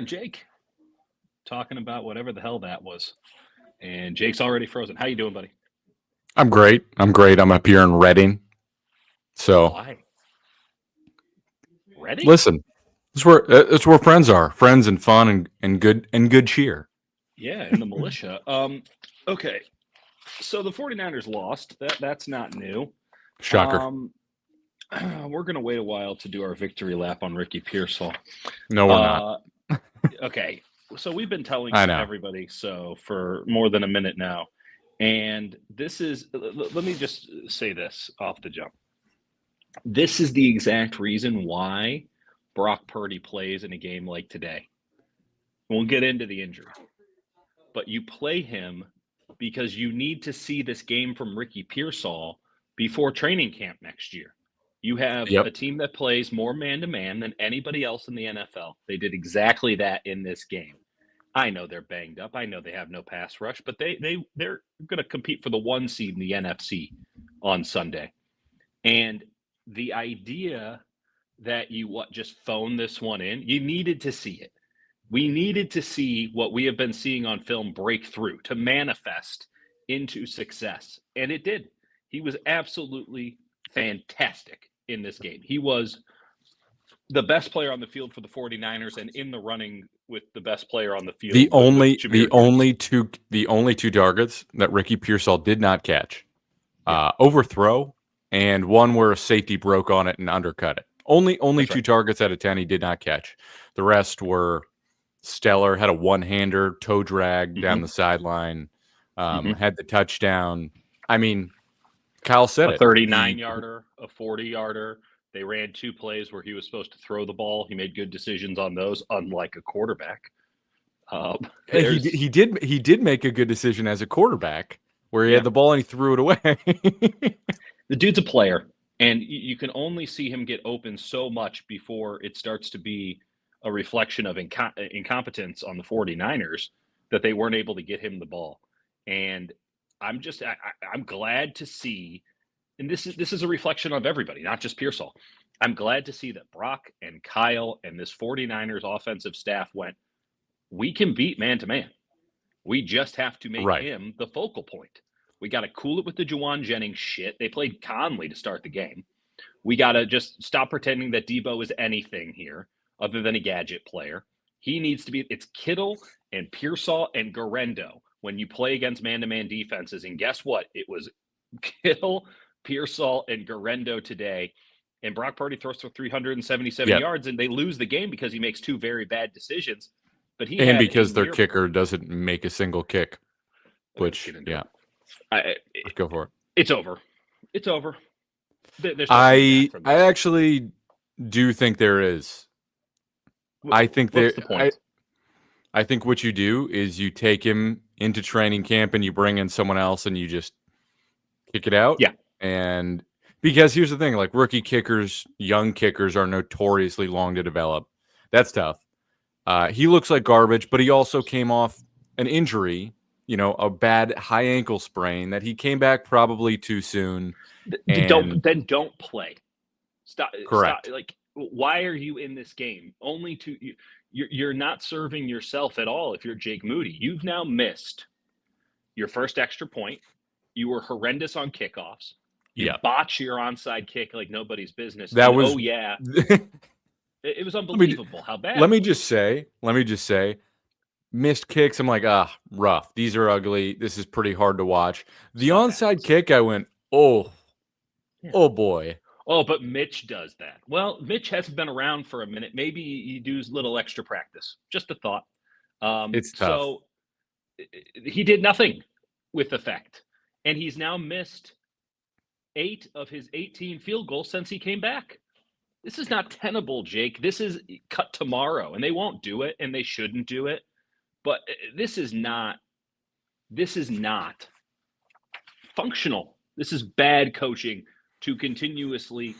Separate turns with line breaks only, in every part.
and Jake talking about whatever the hell that was. And Jake's already frozen. How you doing, buddy?
I'm great. I'm up here in Reading. So
Why? Ready?
listen, it's where friends are, friends and fun and good cheer.
Yeah, in the militia. Okay. So the 49ers lost. That's not new.
Shocker.
We're gonna wait a while to do our victory lap on Ricky Pearsall.
No, we're not.
Okay. So we've been telling
I know.
everybody so for more than a minute now. And this is, let me just say this off the jump. This is the exact reason why Brock Purdy plays in a game like today. We'll get into the injury, but you play him because you need to see this game from Ricky Pearsall before training camp next year. You have a team that plays more man-to-man than anybody else in the NFL. They did exactly that in this game. I know they're banged up. I know they have no pass rush, but they're going to compete for the 1 seed in the NFC on Sunday. And the idea that you just phone this one in, you needed to see it. We needed to see what we have been seeing on film break through to manifest into success. And it did. He was absolutely fantastic in this game. He was the best player on the field for the 49ers and in the running with the best player on the field.
The only two targets that Ricky Pearsall did not catch. Overthrow and one where a safety broke on it and undercut it. Only two targets out of 10 he did not catch. The rest were stellar. Had a one-hander, toe drag down the sideline, had the touchdown. I mean, Kyle said it.
A 39-yarder, a 40-yarder. They ran 2 plays where he was supposed to throw the ball. He made good decisions on those, unlike a quarterback.
He did make a good decision as a quarterback where he had the ball and he threw it away.
The dude's a player, and you can only see him get open so much before it starts to be a reflection of incompetence on the 49ers that they weren't able to get him the ball. And I'm glad to see, and this is a reflection of everybody, not just Pearsall. I'm glad to see that Brock and Kyle and this 49ers offensive staff went, we can beat man-to-man. We just have to make him the focal point. We got to cool it with the Juwan Jennings shit. They played Conley to start the game. We got to just stop pretending that Debo is anything here other than a gadget player. He needs to be – it's Kittle and Pearsall and Garendo when you play against man-to-man defenses. And guess what? It was Kittle, Pearsall, and Garendo today. And Brock Purdy throws for 377 yards, and they lose the game because he makes 2 very bad decisions. But
because their kicker doesn't make a single kick, which, let's go for it.
It's over. It's over.
I actually do think there is. I think
what's the point?
I think what you do is you take him into training camp and you bring in someone else and you just kick it out.
Yeah.
And because here's the thing, like rookie kickers, young kickers are notoriously long to develop. That's tough. He looks like garbage, but he also came off an injury, a bad high ankle sprain that he came back probably too soon.
Don't play. Stop.
Correct.
Stop. Like, why are you in this game? You're not serving yourself at all if you're Jake Moody. You've now missed your first extra point. You were horrendous on kickoffs. You botch your onside kick like nobody's business. It was unbelievable how bad.
Let me just say, missed kicks. I'm like, rough. These are ugly. This is pretty hard to watch. The onside kick, I went, oh boy.
Oh, but Mitch does that. Well, Mitch hasn't been around for a minute. Maybe you do a little extra practice. Just a thought.
It's tough.
So he did nothing with effect. And he's now missed 8 of his 18 field goals since he came back. This is not tenable, Jake. This is cut tomorrow, and they won't do it, and they shouldn't do it. But this is not functional. This is bad coaching to continuously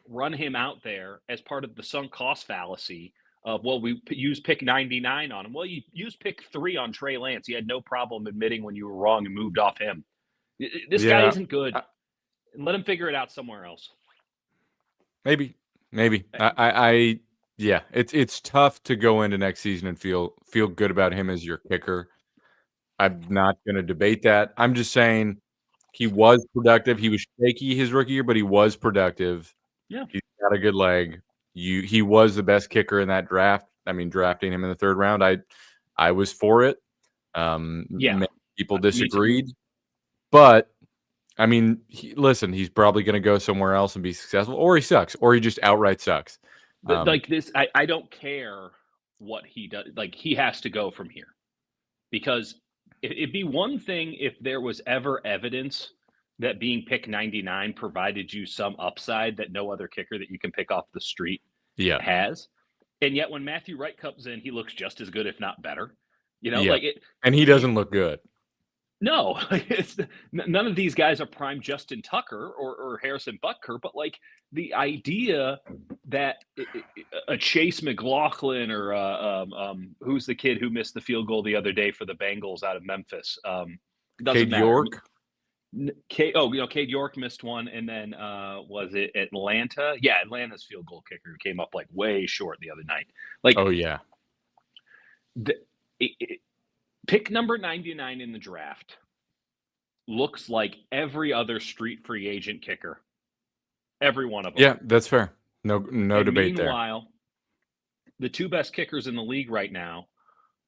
run him out there as part of the sunk cost fallacy of, well, we use pick 99 on him. Well, you used pick 3 on Trey Lance. You had no problem admitting when you were wrong and moved off him. This guy isn't good. Let him figure it out somewhere else.
Maybe. I Yeah, it's tough to go into next season and feel good about him as your kicker. I'm not gonna debate that. I'm just saying he was productive. He was shaky his rookie year, but he was productive.
Yeah.
He's got a good leg. He was the best kicker in that draft. I mean, drafting him in the 3rd round, I was for it.
Yeah.
Many people
Me too.
disagreed, but I mean, listen, he's probably going to go somewhere else and be successful, or he sucks, or he just outright sucks.
But like this, I don't care what he does. Like he has to go from here because it'd be one thing if there was ever evidence that being pick 99 provided you some upside that no other kicker that you can pick off the street
Yeah,
has. And yet when Matthew Wright comes in, he looks just as good, if not better. You know,
yeah,
like it.
and he doesn't look good.
No, none of these guys are prime Justin Tucker or Harrison Butker, but like the idea that a Chase McLaughlin or who's the kid who missed the field goal the other day for the Bengals out of Memphis? Doesn't
Cade
matter.
York.
Cade York missed one, and then was it Atlanta? Yeah, Atlanta's field goal kicker came up like way short the other night. Like,
oh yeah,
pick number 99 in the draft looks like every other street free agent kicker. Every one of them.
Yeah, that's fair. No debate there.
Meanwhile, the 2 best kickers in the league right now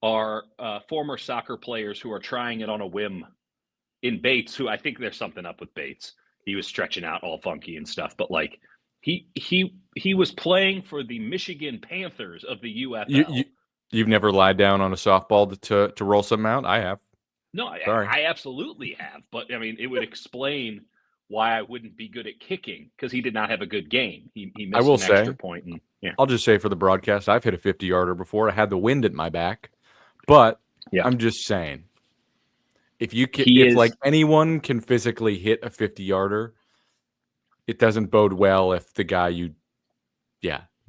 are former soccer players who are trying it on a whim in Bates, who I think there's something up with Bates. He was stretching out all funky and stuff, but like he was playing for the Michigan Panthers of the UFL.
You've never lied down on a softball to roll something out? I have.
No, I absolutely have. But I mean, it would explain why I wouldn't be good at kicking because he did not have a good game. He missed an extra point. And, yeah.
I'll just say for the broadcast, I've hit a 50-yarder before. I had the wind at my back, but yeah. I'm just saying, if like anyone can physically hit a 50-yarder, it doesn't bode well if the guy you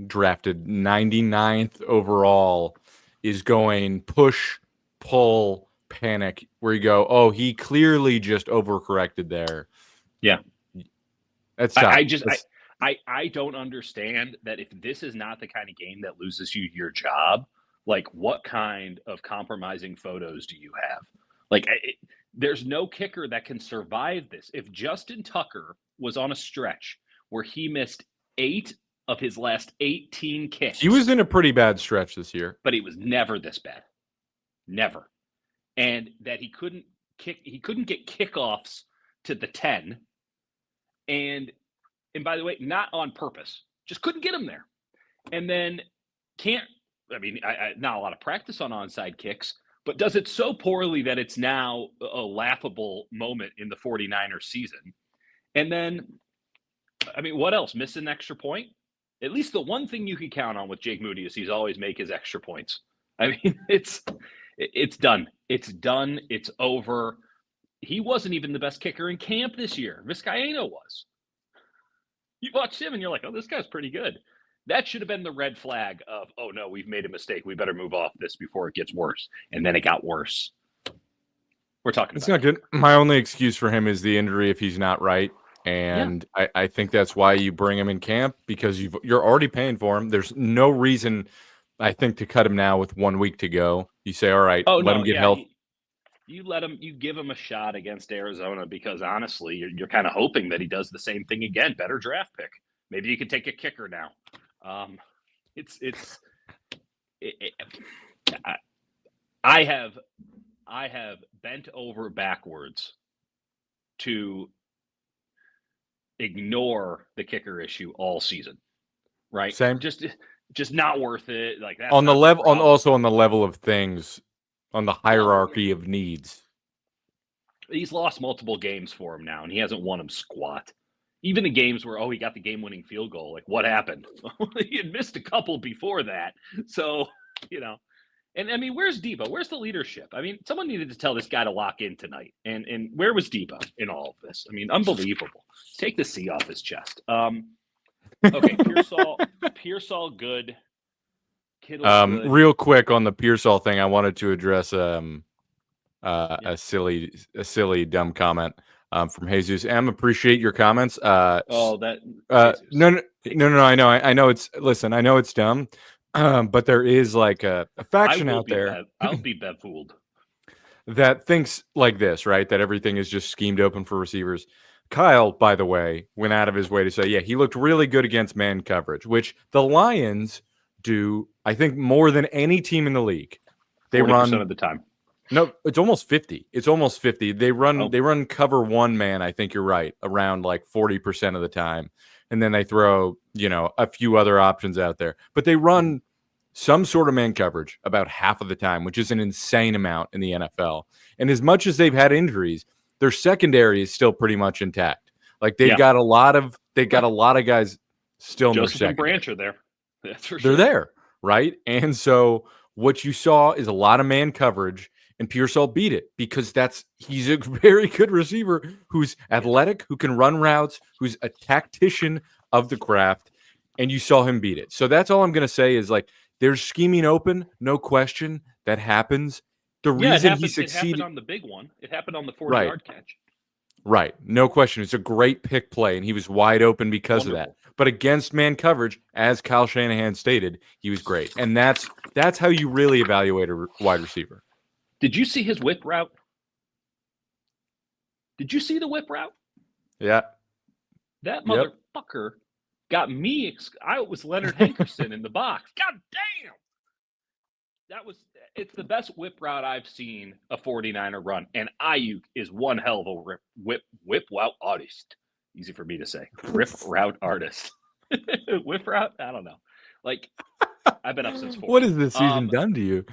drafted 99th overall is going push, pull, panic, where you go, oh, he clearly just overcorrected there.
Yeah.
That's
I don't understand that if this is not the kind of game that loses you your job, like what kind of compromising photos do you have? Like there's no kicker that can survive this. If Justin Tucker was on a stretch where he missed 8 of his last 18 kicks.
He was in a pretty bad stretch this year.
But he was never this bad. Never. And that he couldn't get kickoffs to the 10. And by the way, not on purpose. Just couldn't get him there. And then not a lot of practice on onside kicks, but does it so poorly that it's now a laughable moment in the 49ers season. And then, what else? Miss an extra point? At least the one thing you can count on with Jake Moody is he's always make his extra points. It's done. It's done. It's over. He wasn't even the best kicker in camp this year. Vizcaino was. You watch him and you're like, oh, this guy's pretty good. That should have been the red flag of, oh, no, we've made a mistake. We better move off this before it gets worse. And then it got worse. We're talking
about not good. My only excuse for him is the injury if he's not right. And yeah. I think that's why you bring him in camp, because you're already paying for him. There's no reason, I think, to cut him now with 1 week to go. You say, all right, let him get health.
You give him a shot against Arizona because honestly, you're kind of hoping that he does the same thing again. Better draft pick. Maybe you can take a kicker now. I have bent over backwards to ignore the kicker issue all season, right?
Same.
Just not worth it. Like that
on the level, also on the level of things, on the hierarchy of needs.
He's lost multiple games for him now, and he hasn't won them squat. Even the games where he got the game-winning field goal. Like, what happened? He had missed a couple before that, so And where's Debo? Where's the leadership? Someone needed to tell this guy to lock in tonight. And where was Debo in all of this? Unbelievable. Take the C off his chest. Okay, Pearsall good. Kittle good.
Real quick on the Pearsall thing, I wanted to address a silly dumb comment. From Jesus. Em, appreciate your comments.
Oh, that
no,
Jesus.
no. I know it's. Listen, I know it's dumb, but there is like a faction out there
I'll be befooled.
that thinks like this, right? That everything is just schemed open for receivers. Kyle, by the way, went out of his way to say, yeah, he looked really good against man coverage, which the Lions do, I think, more than any team in the league. They
40%
run
of the time.
No, it's almost 50. It's almost 50. They run cover one man, I think you're right, around like 40% of the time. And then they throw, a few other options out there. But they run some sort of man coverage about half of the time, which is an insane amount in the NFL. And as much as they've had injuries, their secondary is still pretty much intact. Like they've got a lot of guys still in their
Joseph and
secondary.
Branch are there. That's for
They're
sure.
there, right? And so what you saw is a lot of man coverage, and Pearsall beat it because he's a very good receiver who's athletic, who can run routes, who's a tactician of the craft, and you saw him beat it. So that's all I'm going to say is like there's scheming open, no question, that happens. The reason he succeeded,
it happened on the big one. It happened on the 40-yard catch.
Right. No question. It's a great pick play, and he was wide open because of that. But against man coverage, as Kyle Shanahan stated, he was great. And that's how you really evaluate a wide receiver.
Did you see his whip route? Did you see the whip route?
Yeah.
That motherfucker got me. I was Leonard Hankerson in the box. God damn. It's the best whip route I've seen a 49er run. And Ayuk is one hell of a whip route artist. Easy for me to say. Whip route artist. Whip route? I don't know. Like, I've been up since 4.
What has this season done to you?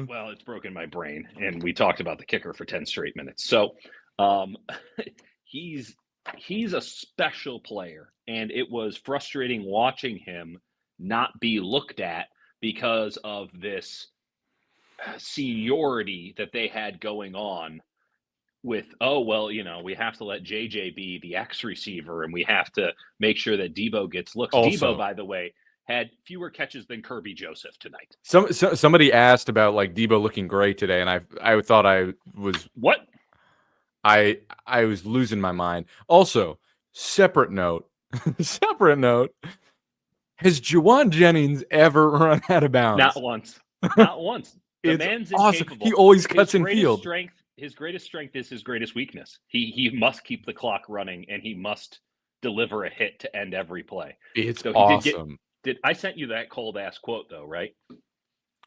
Well, it's broken my brain. And we talked about the kicker for 10 straight minutes. So he's a special player. And it was frustrating watching him not be looked at because of this seniority that they had going on with, we have to let JJ be the X receiver and we have to make sure that Debo gets looks. Also, Debo, by the way, had fewer catches than Kirby Joseph tonight.
Somebody asked about like Debo looking great today, and I thought I was
what?
I was losing my mind. Also, separate note. Has Juwan Jennings ever run out of bounds?
Not once. Not once. The man's
awesome.
incapable.
He always cuts in field.
His greatest strength is his greatest weakness. He must keep the clock running, and he must deliver a hit to end every play.
It's awesome.
Did I sent you that cold ass quote though, right?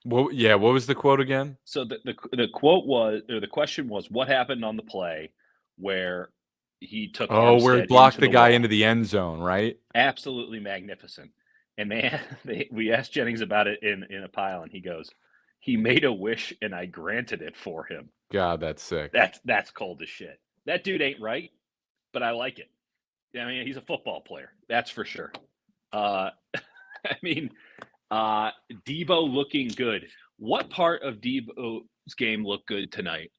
Well, yeah. What was the quote again?
So the quote was, or the question was, what happened on the play where he took?
Where he blocked the guy into the end zone, right?
Absolutely magnificent. And we asked Jennings about it in a pile, and he goes, "He made a wish, and I granted it for him."
God, that's sick.
That's cold as shit. That dude ain't right, but I like it. I mean, he's a football player, that's for sure. Debo looking good. What part of Debo's game looked good tonight?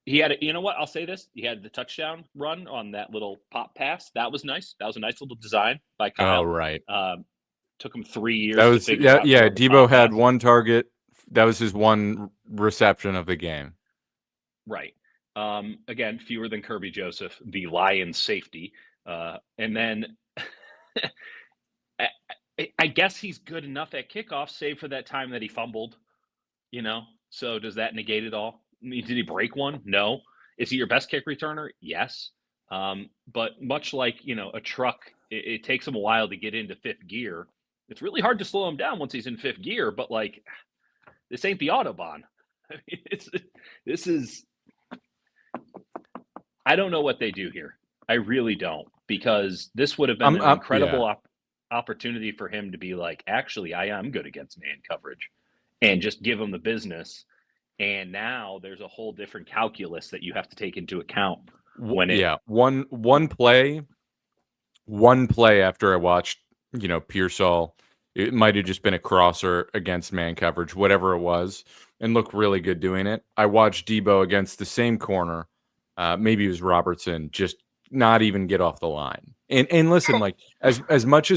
He had you know what? I'll say this. He had the touchdown run on that little pop pass. That was nice. That was a nice little design by Kyle.
Oh, right.
Took him 3 years.
That was Debo had one target. That was his one reception of the game.
Right. Again, fewer than Kirby Joseph, the Lions safety. And then I guess he's good enough at kickoff, save for that time that he fumbled, So does that negate it all? I mean, did he break one? No. Is he your best kick returner? Yes. But much like, a truck, it takes him a while to get into fifth gear. It's really hard to slow him down once he's in fifth gear, but like, this ain't the Autobahn. I mean, I don't know what they do here. I really don't, because this would have been an incredible opportunity for him to be like, actually, I am good against man coverage, and just give him the business. And now there's a whole different calculus that you have to take into account when one play after I watched, Pearsall, it might have just been a crosser against man coverage, whatever it was, and looked really good doing it. I watched Debo against the same corner. Maybe it was Robertson, just not even get off the line. And listen, like as much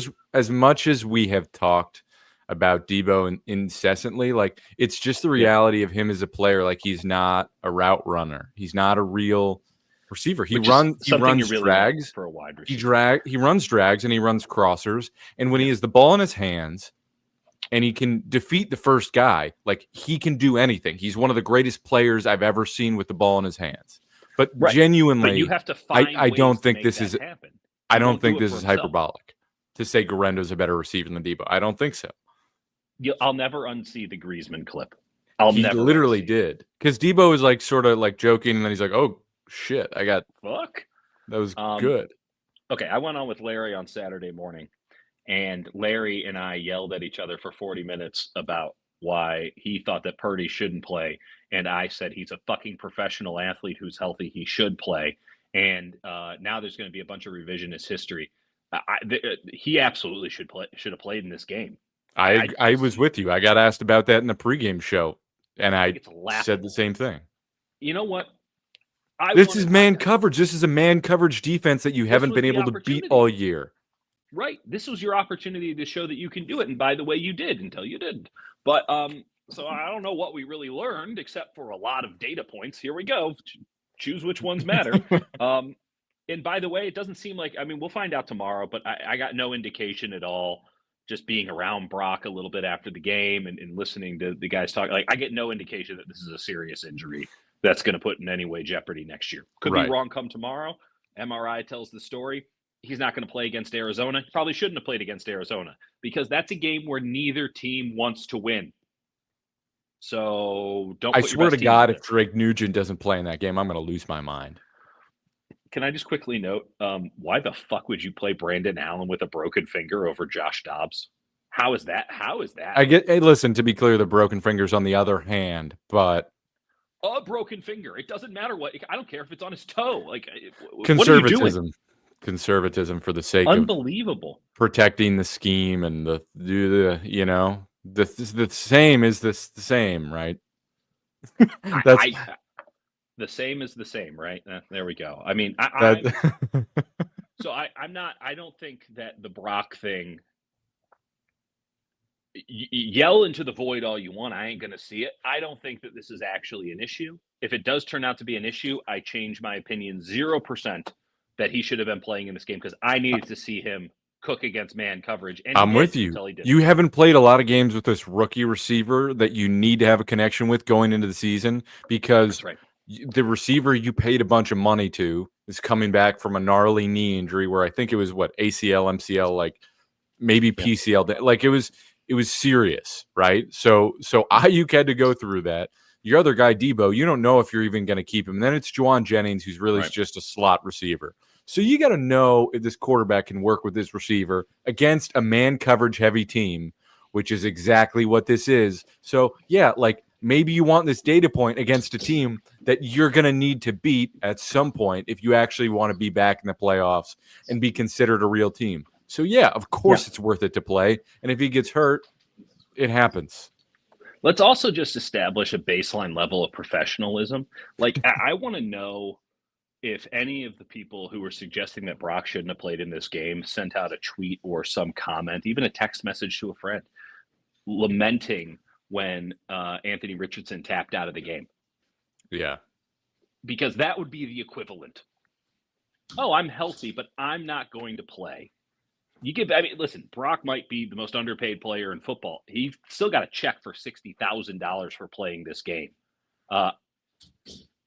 as we have talked about Debo incessantly, like it's just the reality of him as a player. Like he's not a route runner. He's not a real
receiver. He
which
runs
is something you
runs
really want
drags.
for a wide receiver.
He runs drags and he runs crossers. And when he has the ball in his hands and he can defeat the first guy, like he can do anything. He's one of the greatest players I've ever seen with the ball in his hands. But
Right.
genuinely,
But you have to find
I don't
ways
think
to make
this
that
is
happen.
I don't think this is hyperbolic to say Garendo's a better receiver than Debo. I don't think so.
I'll never unsee the Griezmann clip.
He literally did, because Debo is like sort of like joking, and then he's like, "Oh shit, I got
fuck."
That was good.
Okay, I went on with Larry on Saturday morning, and Larry and I yelled at each other for 40 minutes about why he thought that Purdy shouldn't play, and I said he's a fucking professional athlete who's healthy. He should play, and now there's going to be a bunch of revisionist history. He absolutely should have played in this game.
I was with you. I got asked about that in the pregame show, and I said the same thing.
You know what?
This is man coverage. This is a man coverage defense that you haven't been able to beat all year.
Right. This was your opportunity to show that you can do it. And by the way, you did until you didn't. But so I don't know what we really learned, except for a lot of data points. Here we go. Choose which ones matter. And by the way, it doesn't seem like, I mean, we'll find out tomorrow, but I got no indication at all, just being around Brock a little bit after the game and listening to the guys talk. Like, I get no indication that this is a serious injury that's going to put in any way jeopardy next year. Could be wrong come tomorrow. MRI tells the story. He's not going to play against Arizona. He probably shouldn't have played against Arizona, because that's a game where neither team wants to win. So don't.
I swear to God, if Drake Nugent doesn't play in that game, I'm going to lose my mind.
Can I just quickly note, why the fuck would you play Brandon Allen with a broken finger over Josh Dobbs? How is that?
Hey, listen, to be clear, the broken finger's on the other hand, but
a broken finger. It doesn't matter what. I don't care if it's on his toe. Like,
conservatism.
What are you doing?
Conservatism for the sake
of
protecting the scheme and the same is the same, right?
The same is the same, right? There we go. I mean, so I'm not. I don't think that the Brock thing. Yell into the void all you want. I ain't going to see it. I don't think that this is actually an issue. If it does turn out to be an issue, I change my opinion 0% that he should have been playing in this game, because I needed to see him cook against man coverage. And
I'm with you. You haven't played a lot of games with this rookie receiver that you need to have a connection with going into the season, because the receiver you paid a bunch of money to is coming back from a gnarly knee injury where I think it was ACL, MCL, like maybe PCL. Like it was serious, right? So Ayuk had to go through that. Your other guy, Debo, you don't know if you're even going to keep him. And then it's Juwan Jennings, who's really just a slot receiver. So you got to know if this quarterback can work with this receiver against a man coverage heavy team, which is exactly what this is. So yeah, like maybe you want this data point against a team that you're going to need to beat at some point if you actually want to be back in the playoffs and be considered a real team. So yeah, of course it's worth it to play. And if he gets hurt, it happens.
Let's also just establish a baseline level of professionalism. Like, I want to know if any of the people who were suggesting that Brock shouldn't have played in this game sent out a tweet or some comment, even a text message to a friend, lamenting when Anthony Richardson tapped out of the game.
Yeah.
Because that would be the equivalent. Oh, I'm healthy, but I'm not going to play. Listen, Brock might be the most underpaid player in football. He still got a check for $60,000 for playing this game.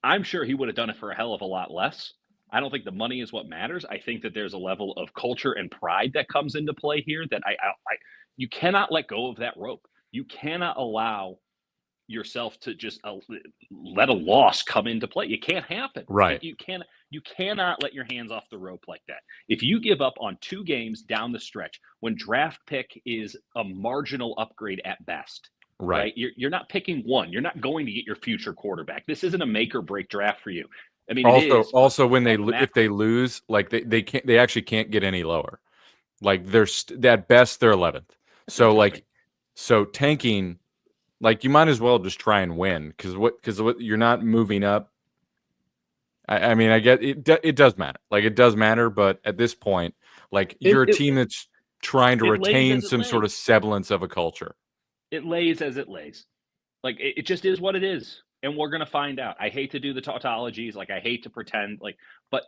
I'm sure he would have done it for a hell of a lot less. I don't think the money is what matters. I think that there's a level of culture and pride that comes into play here that you cannot let go of that rope. You cannot allow yourself to just let a loss come into play. It can't happen.
Right.
You cannot let your hands off the rope like that. If you give up on 2 games down the stretch when draft pick is a marginal upgrade at best, right? You're not picking one. You're not going to get your future quarterback. This isn't a make or break draft for you. I mean,
also when if they lose, like they actually can't get any lower. Like at best they're 11th. So tanking, like you might as well just try and win, because you're not moving up. I mean, I get it. It does matter. Like it does matter, but at this point, like you're a team that's trying to retain some sort of semblance of a culture.
It lays as it lays. Like it just is what it is. and we're gonna find out. I hate to do the tautologies, like I hate to pretend, like, but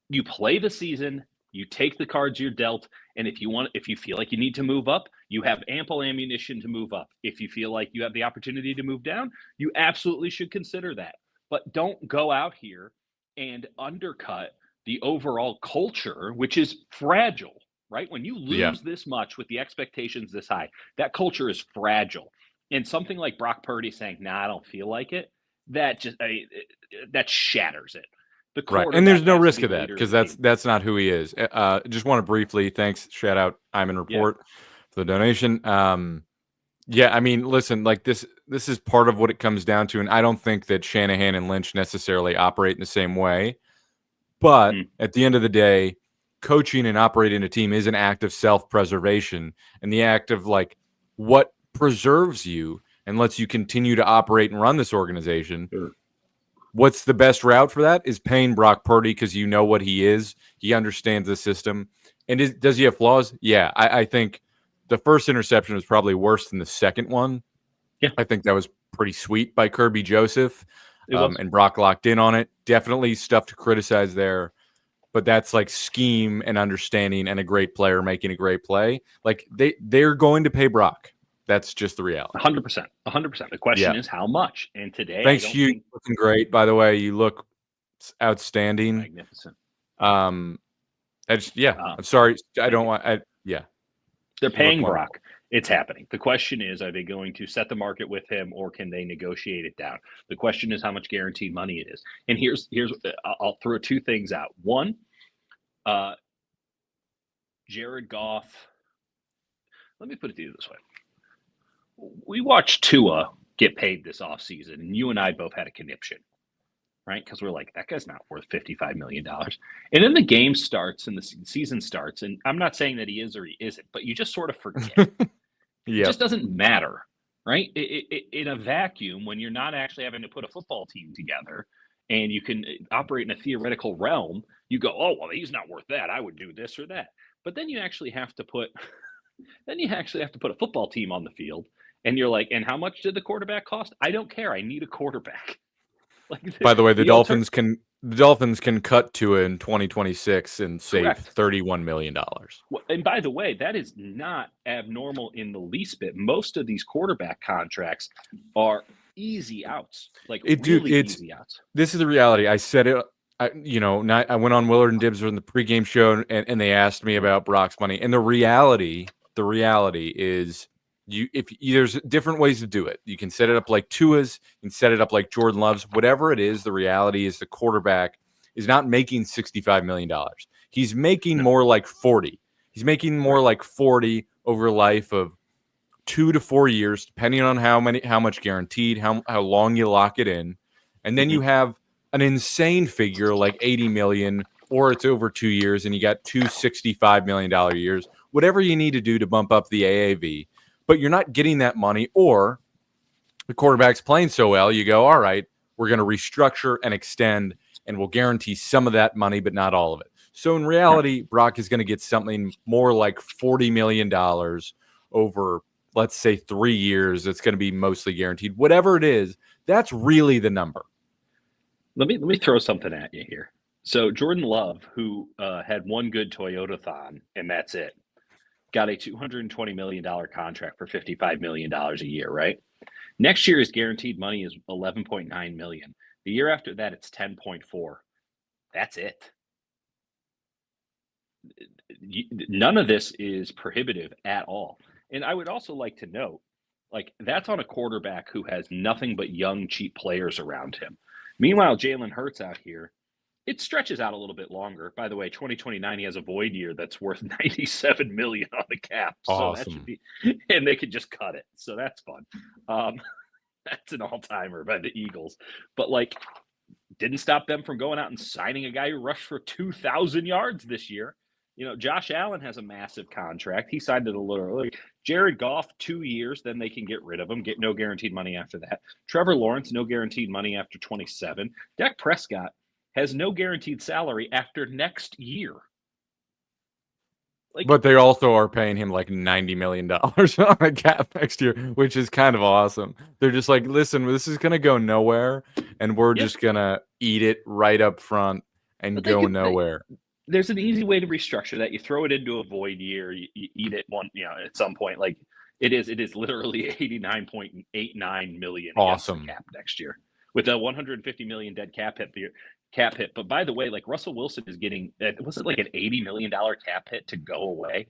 you play the season, you take the cards you're dealt, and if you feel like you need to move up, you have ample ammunition to move up. If you feel like you have the opportunity to move down, you absolutely should consider that. But don't go out here and undercut the overall culture, which is fragile, right? When you
Yeah.
lose this much with the expectations this high, that culture is fragile. And something like Brock Purdy saying, "Nah, I don't feel like it," that just that shatters it. The
Right. And there's
quarterback
no
has to
risk
be
of
the
that
leader of
because
the team.
that's not who he is. Just want to briefly, thanks, shout out Iman
Yeah,
Report for the donation. Yeah, I mean, listen, like this is part of what it comes down to, and I don't think that Shanahan and Lynch necessarily operate in the same way. But
mm,
at the end of the day, coaching and operating a team is an act of self-preservation and the act of like what preserves you and lets you continue to operate and run this organization.
sure.
What's the best route for that is paying Brock Purdy because you know what he is. He understands the system. And does he have flaws? Yeah. I think the first interception was probably worse than the second one.
Yeah,
I think that was pretty sweet by Kirby Joseph.
it was.
And Brock locked in on it. Definitely stuff to criticize there. But that's like scheme and understanding and a great player making a great play. Like they're going to pay Brock. That's just the reality.
100%. 100%. The question
Yeah.
is how much. And today, I
Thanks,
don't
Hugh.
think
Looking great, by the way. You look outstanding.
magnificent.
Um, yeah.
Uh,
I'm sorry. I
Thank
don't
you.
want. Yeah.
They're
You look
paying
wonderful.
Brock. It's happening. The question is, are they going to set the market with him, or can they negotiate it down? The question is how much guaranteed money it is. And here's I'll throw two things out. One, uh, Jared Goff. Let me put it to you this way: we watched Tua get paid this offseason, and you and I both had a conniption, right? Because we're like, that guy's not worth $55 million. And then the game starts and the season starts, and I'm not saying that he is or he isn't, but you just sort of forget. It
Yep.
just doesn't matter, right? In a vacuum, when you're not actually having to put a football team together and you can operate in a theoretical realm, you go, oh, well, he's not worth that. I would do this or that. But then you actually have to put a football team on the field, and you're like, and how much did the quarterback cost? I don't care. I need a quarterback. Like
By the way,
the alter
the Dolphins can cut to it in 2026 and save
correct.
$31 million.
And by the way, that is not abnormal in the least bit. Most of these quarterback contracts are easy outs, like
Dude,
really easy outs.
this is the reality. I said it. I went on Willard and Dibbs in the pregame show, and they asked me about Brock's money. And the reality is, there's different ways to do it. You can set it up like Tua's, you can set it up like Jordan Love's. Whatever it is, the reality is the quarterback is not making $65 million. He's making
No.
more like 40. He's making more like 40 over a life of 2 to 4 years, depending on how much guaranteed, how long you lock it in. And then you have an insane figure like 80 million, or it's over 2 years and you got two $65 million years, whatever you need to do to bump up the AAV. But you're not getting that money, or the quarterback's playing so well, you go, all right, we're going to restructure and extend, and we'll guarantee some of that money, but not all of it. So in reality, Brock is going to get something more like $40 million over, let's say, 3 years. It's going to be mostly guaranteed. Whatever it is, that's really the number.
Let me throw something at you here. So Jordan Love, who had one good Toyota-thon, and that's it, got a $220 million contract for $55 million a year, right? Next year, his guaranteed money is $11.9 million. The year after that, it's 10.4. That's it. None of this is prohibitive at all. And I would also like to note, like, that's on a quarterback who has nothing but young, cheap players around him. Meanwhile, Jalen Hurts out here, it stretches out a little bit longer. By the way, 2029, he has a void year that's worth 97 million on the cap. So that should
Awesome.
be, and they could just cut it. So that's fun. That's an all-timer by the Eagles. But like, didn't stop them from going out and signing a guy who rushed for 2,000 yards this year. You know, Josh Allen has a massive contract. He signed it a little early. Jared Goff, 2 years, then they can get rid of him, get no guaranteed money after that. Trevor Lawrence, no guaranteed money after 27. Dak Prescott has no guaranteed salary after next year. Like,
but they also are paying him like $90 million on a cap next year, which is kind of awesome. They're just like, listen, this is going to go nowhere, and we're
yeah,
just going to eat it right up front and
but they
go
could.
nowhere.
There's an easy way to restructure that. You throw it into a void year. You eat it at some point. Like it is literally 89.89 million against the
Awesome.
cap next year with a 150 million dead cap hit. But by the way, like Russell Wilson is getting, was it like an $80 million cap hit to go away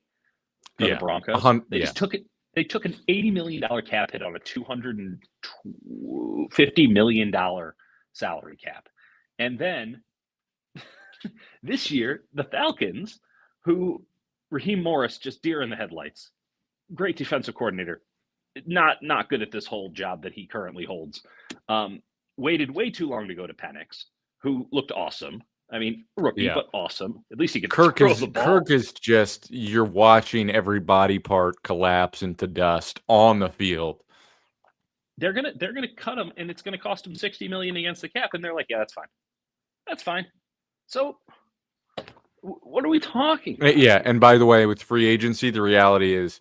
for the
Yeah.
Broncos? They
Yeah.
just took it. They took an $80 million cap hit on a $250 million salary cap. And then this year, the Falcons, who Raheem Morris, just deer in the headlights, great defensive coordinator, not good at this whole job that he currently holds. Waited way too long to go to Penix, who looked awesome. I mean, rookie, but awesome. At least he could throw the ball.
Kirk is just, you're watching every body part collapse into dust on the field.
They're gonna cut him, and it's gonna cost him $60 million against the cap, and they're like, yeah, that's fine. That's fine. So what are we talking about?
Yeah, and by the way, with free agency, the reality is,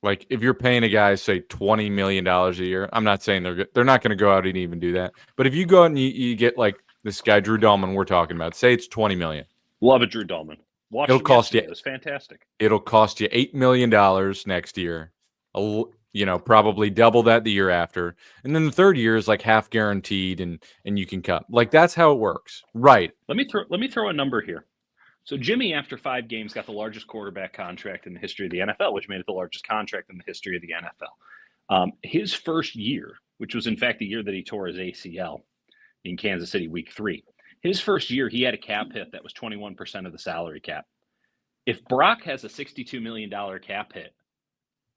like, if you're paying a guy, say, $20 million a year, I'm not saying they're not going to go out and even do that. But if you go out and you get, like, this guy, Drew Dahlman, we're talking about, say it's $20 million.
Love it, Drew Dahlman.
It'll cost you.
It was fantastic.
It'll cost you $8 million next year. Probably double that the year after. And then the third year is like half guaranteed and you can cut. Like, that's how it works. Right.
Let me throw a number here. So Jimmy, after 5 games, got the largest quarterback contract in the history of the NFL, which made it the largest contract in the history of the NFL. His first year, which was in fact the year that he tore his ACL in Kansas City week 3, his first year, he had a cap hit that was 21% of the salary cap. If Brock has a $62 million cap hit,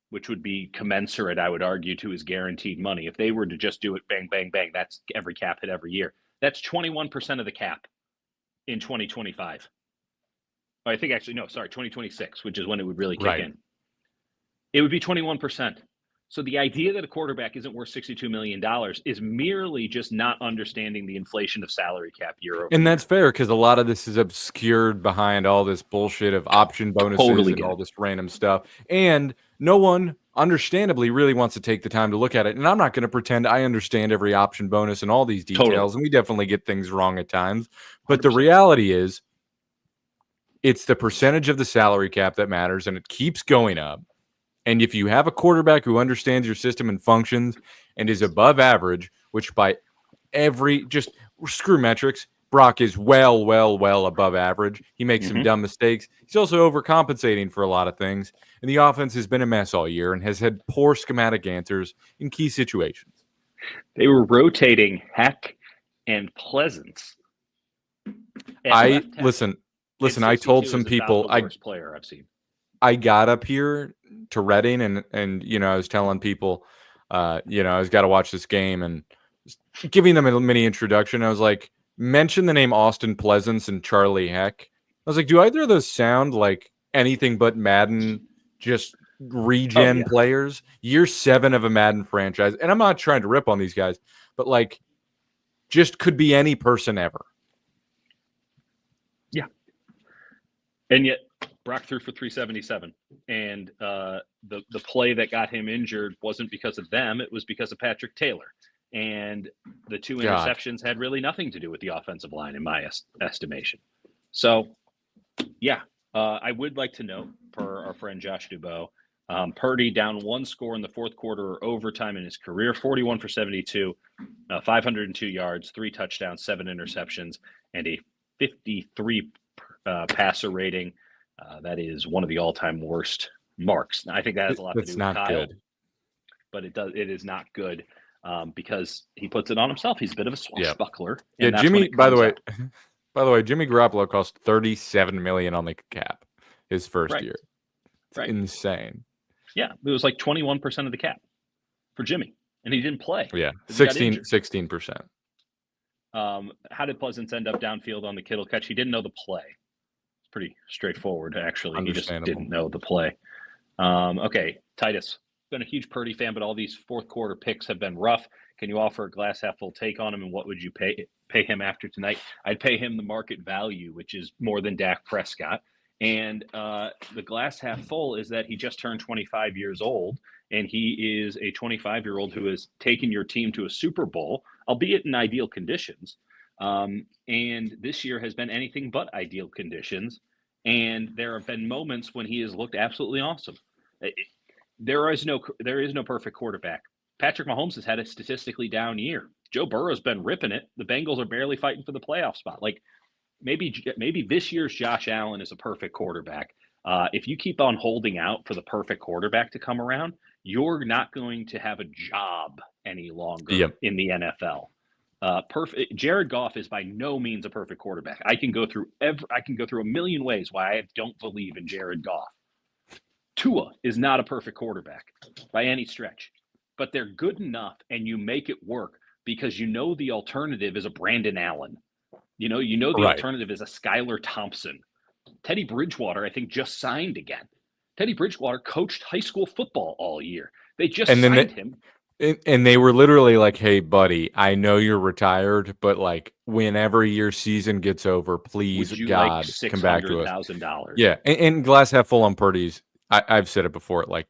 which would be commensurate, I would argue, to his guaranteed money, if they were to just do it bang, bang, bang, that's every cap hit every year. That's 21% of the cap in 2025. I think 2026, which is when it would really kick in. It would be 21%. So the idea that a quarterback isn't worth $62 million is merely just not understanding the inflation of salary cap year over year.
And that's fair, because a lot of this is obscured behind all this bullshit of option bonuses and all this random stuff. And no one, understandably, really wants to take the time to look at it. And I'm not going to pretend I understand every option bonus and all these details. And we definitely get things wrong at times. But 100%. The reality is, it's the percentage of the salary cap that matters, and it keeps going up. And if you have a quarterback who understands your system and functions and is above average, which by just screw metrics, Brock is well above average. He makes some dumb mistakes. He's also overcompensating for a lot of things. And the offense has been a mess all year and has had poor schematic answers in key situations.
They were rotating Heck and Pleasance.
Listen, I told some people,
the worst player I've seen.
I got up here to Reading and I was telling people, I was got to watch this game and giving them a mini introduction. I was like, mention the name Austin Pleasance and Charlie Heck. I was like, do either of those sound like anything but Madden, just regen players? Year 7 of a Madden franchise. And I'm not trying to rip on these guys, but like, just could be any person ever.
Yeah. And yet Brock threw for 377, and the play that got him injured wasn't because of them; it was because of Patrick Taylor. And the 2 interceptions had really nothing to do with the offensive line, in my estimation. So, yeah, I would like to note, per our friend Josh Dubow, Purdy down 1 score in the fourth quarter or overtime in his career, 41 for 72, 502 yards, 3 touchdowns, 7 interceptions, and a 53 passer rating. That is one of the all-time worst marks. Now, I think that has a lot to do with Kyle. Good. But it is not good because he puts it on himself. He's a bit of a swashbuckler.
Yeah, Jimmy. By the way, Jimmy Garoppolo cost $37 million on the cap his first year. It's insane.
Yeah, it was like 21% of the cap for Jimmy, and he didn't play.
Yeah, 16%.
How did Pleasance end up downfield on the Kittle catch? He didn't know the play. Pretty straightforward, actually. He just didn't know the play. Okay, Titus, been a huge Purdy fan, but all these fourth quarter picks have been rough. Can you offer a glass half full take on him, and what would you pay him after tonight? I'd pay him the market value, which is more than Dak Prescott, And the glass half full is that he just turned 25 years old, and he is a 25-year-old who has taken your team to a Super Bowl, albeit in ideal conditions. And this year has been anything but ideal conditions. And there have been moments when he has looked absolutely awesome. There is no perfect quarterback. Patrick Mahomes has had a statistically down year. Joe Burrow's been ripping it. The Bengals are barely fighting for the playoff spot. Like, maybe this year's Josh Allen is a perfect quarterback. If you keep on holding out for the perfect quarterback to come around, you're not going to have a job any longer in the NFL. Jared Goff is by no means a perfect quarterback. I can go through a million ways why I don't believe in Jared Goff. Tua is not a perfect quarterback by any stretch, but they're good enough, and you make it work because you know the alternative is a Brandon Allen. You know the alternative is a Skylar Thompson. Teddy Bridgewater, I think, just signed again. Teddy Bridgewater coached high school football all year. They just signed him.
And they were literally like, hey, buddy, I know you're retired, but like whenever your season gets over, please, God, come back to us.
$600,000.
Yeah. And glass half full on Purdy's. I've said it before. Like,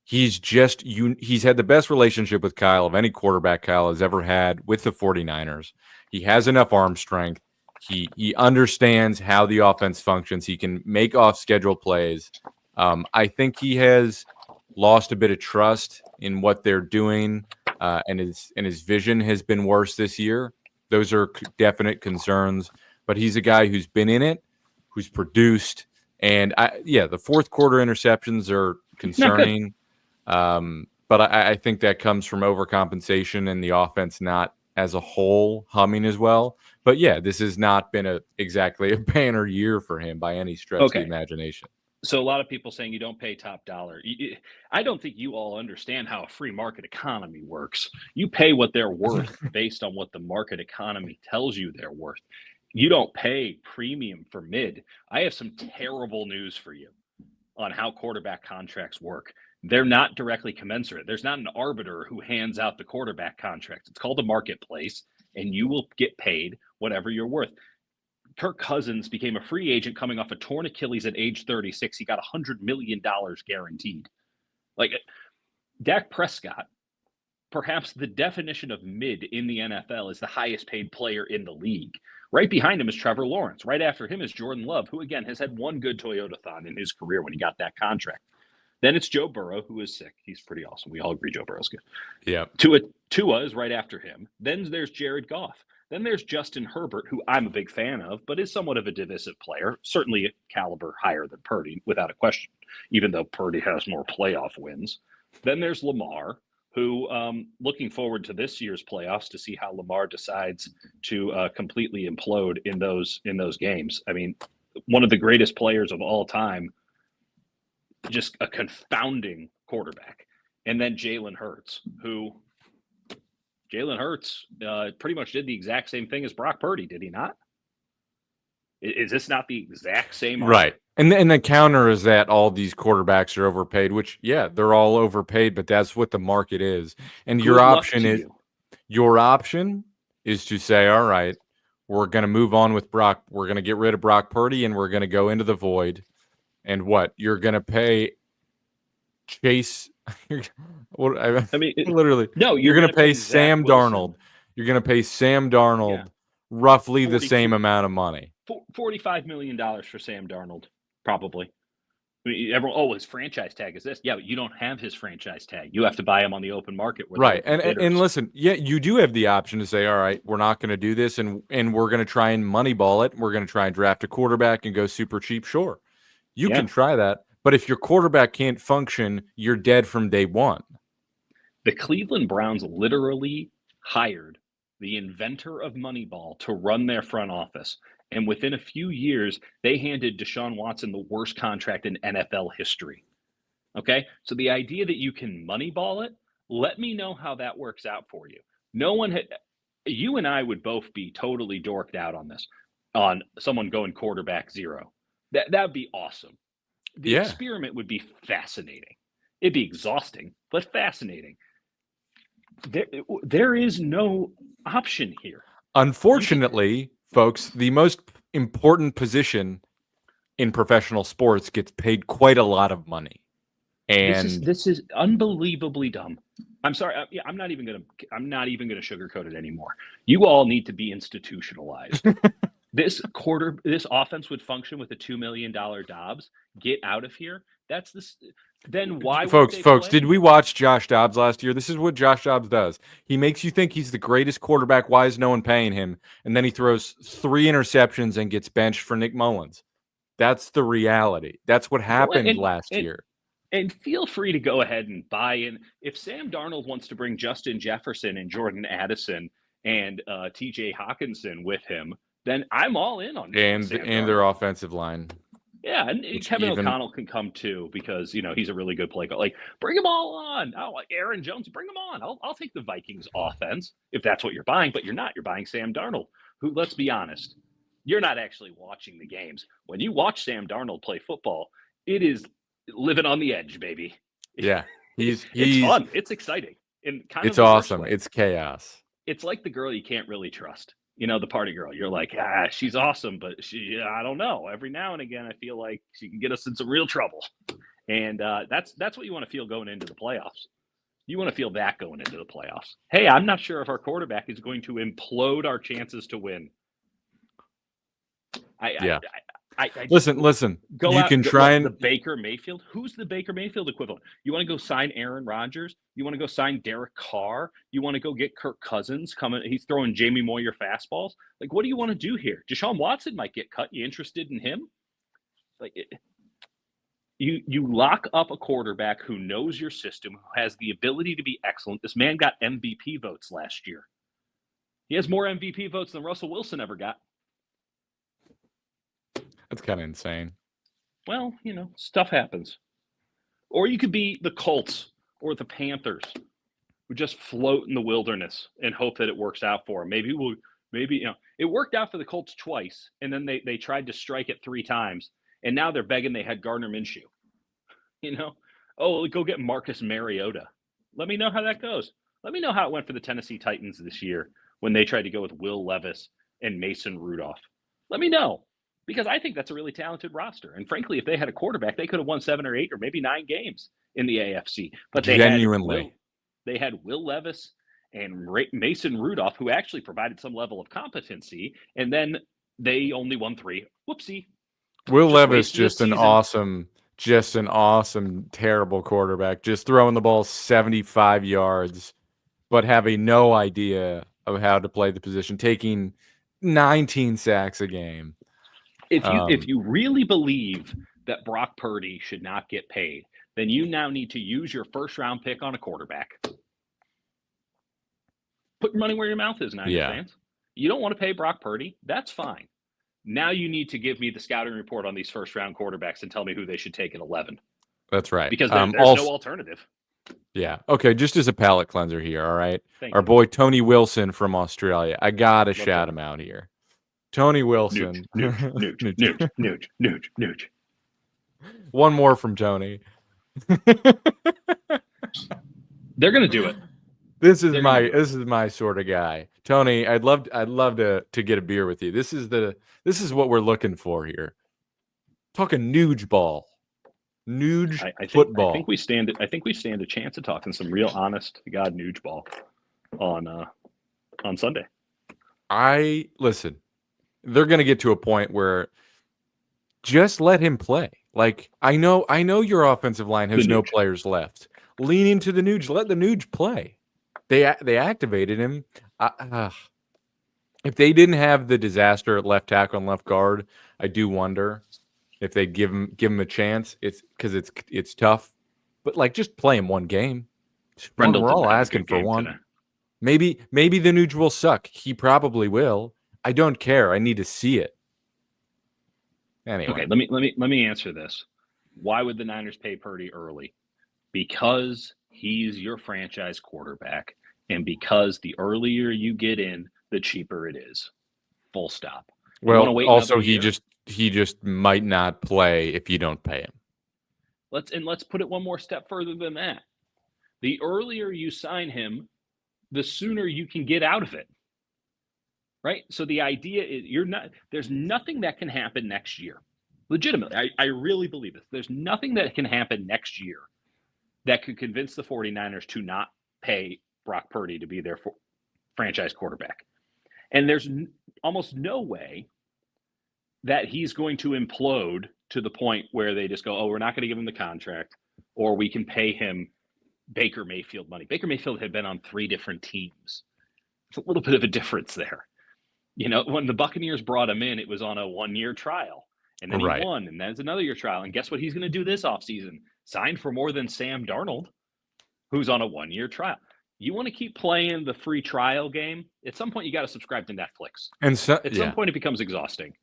he's had the best relationship with Kyle of any quarterback Kyle has ever had with the 49ers. He has enough arm strength. He understands how the offense functions. He can make off-schedule plays. I think he has lost a bit of trust in what they're doing, and his vision has been worse this year. Those are definite concerns. But he's a guy who's been in it, who's produced, and the fourth quarter interceptions are concerning. But I think that comes from overcompensation and the offense not as a whole humming as well. But yeah, this has not been exactly a banner year for him by any stretch of the imagination.
So a lot of people saying you don't pay top dollar. I don't think you all understand how a free market economy works. You pay what they're worth based on what the market economy tells you they're worth. You don't pay premium for mid. I have some terrible news for you on how quarterback contracts work. They're not directly commensurate. There's not an arbiter who hands out the quarterback contracts. It's called a marketplace, and you will get paid whatever you're worth. Kirk Cousins became a free agent coming off a torn Achilles at age 36. He got $100 million guaranteed. Like, Dak Prescott, perhaps the definition of mid in the NFL, is the highest paid player in the league. Right behind him is Trevor Lawrence. Right after him is Jordan Love, who, again, has had one good Toyota-thon in his career when he got that contract. Then it's Joe Burrow, who is sick. He's pretty awesome. We all agree Joe Burrow's good.
Yeah.
Tua is right after him. Then there's Jared Goff. Then there's Justin Herbert, who I'm a big fan of, but is somewhat of a divisive player. Certainly a caliber higher than Purdy, without a question, even though Purdy has more playoff wins. Then there's Lamar, who looking forward to this year's playoffs to see how Lamar decides to completely implode in those games. I mean, one of the greatest players of all time, just a confounding quarterback. And then Jalen Hurts, who pretty much did the exact same thing as Brock Purdy, did he not? Is this not the exact same?
Right. And the counter is that all these quarterbacks are overpaid, which, yeah, they're all overpaid, but that's what the market is. And your option is to say, all right, we're going to move on with Brock. We're going to get rid of Brock Purdy, and we're going to go into the void. And what? You're going to pay Chase. Literally. No, you're going to pay Sam Darnold. You're going to pay Sam Darnold roughly the same amount of money.
$45 million for Sam Darnold, probably. I mean, everyone, his franchise tag is this. Yeah, but you don't have his franchise tag. You have to buy him on the open market.
Right. And listen, yeah, you do have the option to say, all right, we're not going to do this, and we're going to try and moneyball it. We're going to try and draft a quarterback and go super cheap. Sure. You can try that. But if your quarterback can't function, you're dead from day one.
The Cleveland Browns literally hired the inventor of Moneyball to run their front office. And within a few years, they handed Deshaun Watson the worst contract in NFL history. Okay? So the idea that you can Moneyball it, let me know how that works out for you. You and I would both be totally dorked out on this, on someone going quarterback zero. That would be awesome. The experiment would be fascinating. It'd be exhausting, but fascinating. There is no option here.
Unfortunately, folks, the most important position in professional sports gets paid quite a lot of money. And
this is unbelievably dumb. I'm sorry. I'm not even gonna sugarcoat it anymore. You all need to be institutionalized. This offense would function with a $2 million Dobbs. Get out of here. That's this. Then why
folks,
would they play?
did we watch Josh Dobbs last year? This is what Josh Dobbs does. He makes you think he's the greatest quarterback. Why is no one paying him? And then he throws 3 interceptions and gets benched for Nick Mullins. That's the reality. That's what happened last year.
And feel free to go ahead and buy in. If Sam Darnold wants to bring Justin Jefferson and Jordan Addison and TJ Hawkinson with him, then I'm all in on
and their offensive line.
Yeah, and Kevin O'Connell can come too because he's a really good play. Like, bring them all on. Oh, like Aaron Jones, bring them on. I'll take the Vikings offense if that's what you're buying, but you're not. You're buying Sam Darnold, who, let's be honest, you're not actually watching the games. When you watch Sam Darnold play football, it is living on the edge, baby.
Yeah,
it's fun. It's exciting. And
it's awesome. It's chaos.
It's like the girl you can't really trust. The party girl. You're like, she's awesome, but I don't know. Every now and again, I feel like she can get us in some real trouble. And that's what you want to feel going into the playoffs. You want to feel that going into the playoffs. Hey, I'm not sure if our quarterback is going to implode our chances to win.
Listen. You can try and
the Baker Mayfield. Who's the Baker Mayfield equivalent? You want to go sign Aaron Rodgers? You want to go sign Derek Carr? You want to go get Kirk Cousins coming? He's throwing Jamie Moyer fastballs. Like, what do you want to do here? Deshaun Watson might get cut. You interested in him? Like, you lock up a quarterback who knows your system, who has the ability to be excellent. This man got MVP votes last year. He has more MVP votes than Russell Wilson ever got.
That's kind of insane.
Well, stuff happens. Or you could be the Colts or the Panthers who just float in the wilderness and hope that it works out for them. Maybe it worked out for the Colts twice, and then they tried to strike it 3 times, and now they're begging they had Gardner Minshew. Go get Marcus Mariota. Let me know how that goes. Let me know how it went for the Tennessee Titans this year when they tried to go with Will Levis and Mason Rudolph. Let me know. Because I think that's a really talented roster. And frankly, if they had a quarterback, they could have won 7 or 8 or maybe 9 games in the AFC. But they had Will Levis and Mason Rudolph, who actually provided some level of competency. And then they only won 3. Whoopsie.
Will Levis, just an awesome, terrible quarterback. Just throwing the ball 75 yards, but having no idea of how to play the position, taking 19 sacks a game.
If you really believe that Brock Purdy should not get paid, then you now need to use your first-round pick on a quarterback. Put your money where your mouth is, Niners fans. You don't want to pay Brock Purdy? That's fine. Now you need to give me the scouting report on these first-round quarterbacks and tell me who they should take at 11.
That's right.
Because there's no alternative.
Yeah. Okay, just as a palate cleanser here, all right? Our boy Tony Wilson from Australia. I got to shout him out here. Tony Wilson.
Nooch.
One more from Tony.
They're going to do it.
This is my sort of guy. Tony, I'd love to get a beer with you. This is what we're looking for here. Talking Nuge ball. Football.
I think we stand a chance of talking some real honest to God Nuge ball on Sunday.
Listen. They're going to get to a point where just let him play. Like, I know your offensive line has no players left. Lean into the Nuge. Let the Nuge play. They activated him. If they didn't have the disaster at left tackle and left guard, I do wonder if they'd give him a chance. It's because it's tough. But, like, just play him one game. We're all asking for one. Today. Maybe the Nuge will suck. He probably will. I don't care. I need to see it. Anyway.
Okay, let me answer this. Why would the Niners pay Purdy early? Because he's your franchise quarterback, and because the earlier you get in, the cheaper it is. Full stop.
Well, also he just might not play if you don't pay him.
Let's put it one more step further than that. The earlier you sign him, the sooner you can get out of it. Right? So the idea is there's nothing that can happen next year Legitimately, I really believe this. There's nothing that can happen next year that could convince the 49ers to not pay Brock Purdy to be their franchise quarterback. And there's almost no way that he's going to implode to the point where they just go, oh, we're not going to give him the contract, or we can pay him Baker Mayfield money. Baker Mayfield had been on 3 different teams. It's a little bit of a difference there. When the Buccaneers brought him in, it was on a 1-year trial. And then he won, and that's another year trial. And guess what he's going to do this offseason? Sign for more than Sam Darnold, who's on a 1-year trial. You want to keep playing the free trial game? At some point, you got to subscribe to Netflix. And at some point, it becomes exhausting.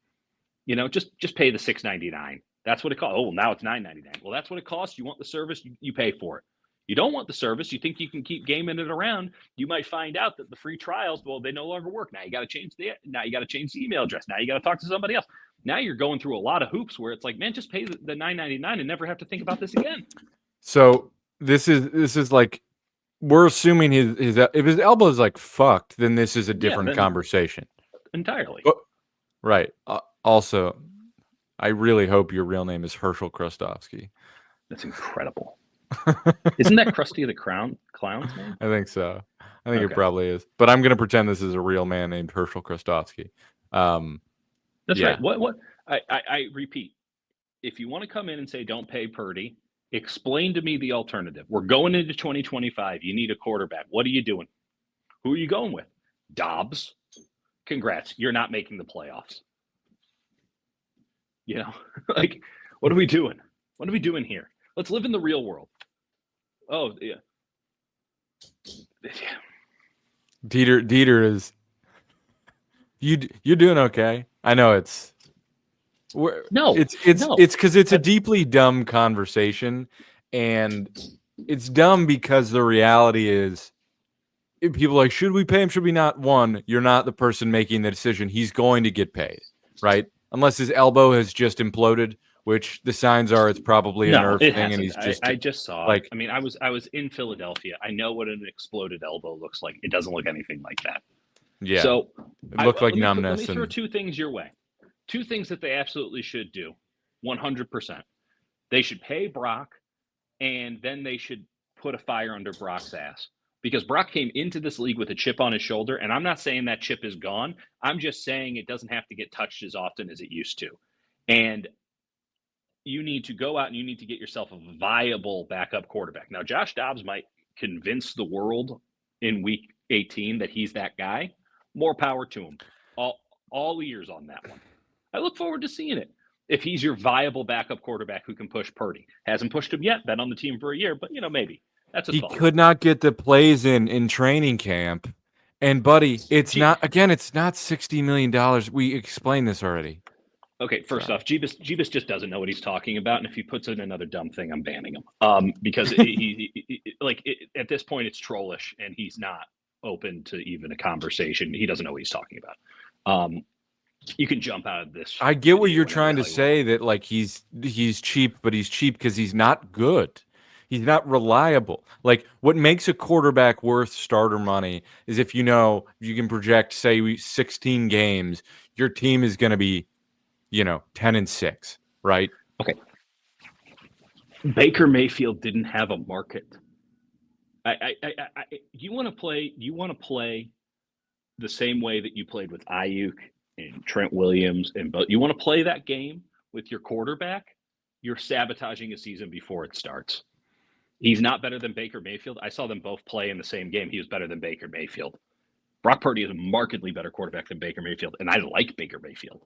Just pay the $6.99. That's what it costs. Oh, well, now it's $9.99. Well, that's what it costs. You want the service, you pay for it. You don't want the service, you think you can keep gaming it around, you might find out that the free trials, well, they no longer work. Now you got to change the email address. Now you got to talk to somebody else. Now you're going through a lot of hoops where it's like, man, just pay the $9.99 and never have to think about this again.
So this is like, we're assuming his if his elbow is like fucked, then this is a different conversation.
Entirely.
But, right. Also, I really hope your real name is Herschel Krustofsky.
That's incredible. Isn't that Krusty the Clown's name?
I think so. I think it probably is. But I'm going to pretend this is a real man named Herschel Krustofsky.
That's right. What? I repeat. If you want to come in and say don't pay Purdy, explain to me the alternative. We're going into 2025. You need a quarterback. What are you doing? Who are you going with? Dobbs? Congrats. You're not making the playoffs. Like, what are we doing? What are we doing here? Let's live in the real world. Oh, yeah.
Dieter is you're doing okay. I know it's because it's a deeply dumb conversation, and it's dumb because the reality is people are like, should we pay him? Should we not? One, you're not the person making the decision. He's going to get paid, right? Unless his elbow has just imploded, which the signs are it's probably a nerve thing, and he's just.
I just saw. Like, I mean, I was in Philadelphia. I know what an exploded elbow looks like. It doesn't look anything like that.
Yeah.
So
it looked like numbness.
Let me throw 2 things your way. 2 things that they absolutely should do, 100%. They should pay Brock, and then they should put a fire under Brock's ass. Because Brock came into this league with a chip on his shoulder, and I'm not saying that chip is gone. I'm just saying it doesn't have to get touched as often as it used to. And you need to go out and you need to get yourself a viable backup quarterback. Now, Josh Dobbs might convince the world in week 18 that he's that guy. More power to him. All ears on that one. I look forward to seeing it. If he's your viable backup quarterback who can push Purdy. Hasn't pushed him yet, been on the team for a year, but maybe. That's a thought.
He could not get the plays in training camp. And buddy, it's not $60 million. We explained this already.
Okay, first off, Jeebus just doesn't know what he's talking about, and if he puts in another dumb thing, I'm banning him. Because at this point, it's trollish, and he's not open to even a conversation. He doesn't know what he's talking about. You can jump out of this.
I get what you're trying to say, that like he's cheap, but he's cheap because he's not good. He's not reliable. Like, what makes a quarterback worth starter money is if you can project, say, 16 games, your team is going to be 10-6, right?
Okay. Baker Mayfield didn't have a market. You want to play the same way that you played with Ayuk and Trent Williams, but you want to play that game with your quarterback, you're sabotaging a season before it starts. He's not better than Baker Mayfield. I saw them both play in the same game. He was better than Baker Mayfield. Brock Purdy is a markedly better quarterback than Baker Mayfield, and I like Baker Mayfield.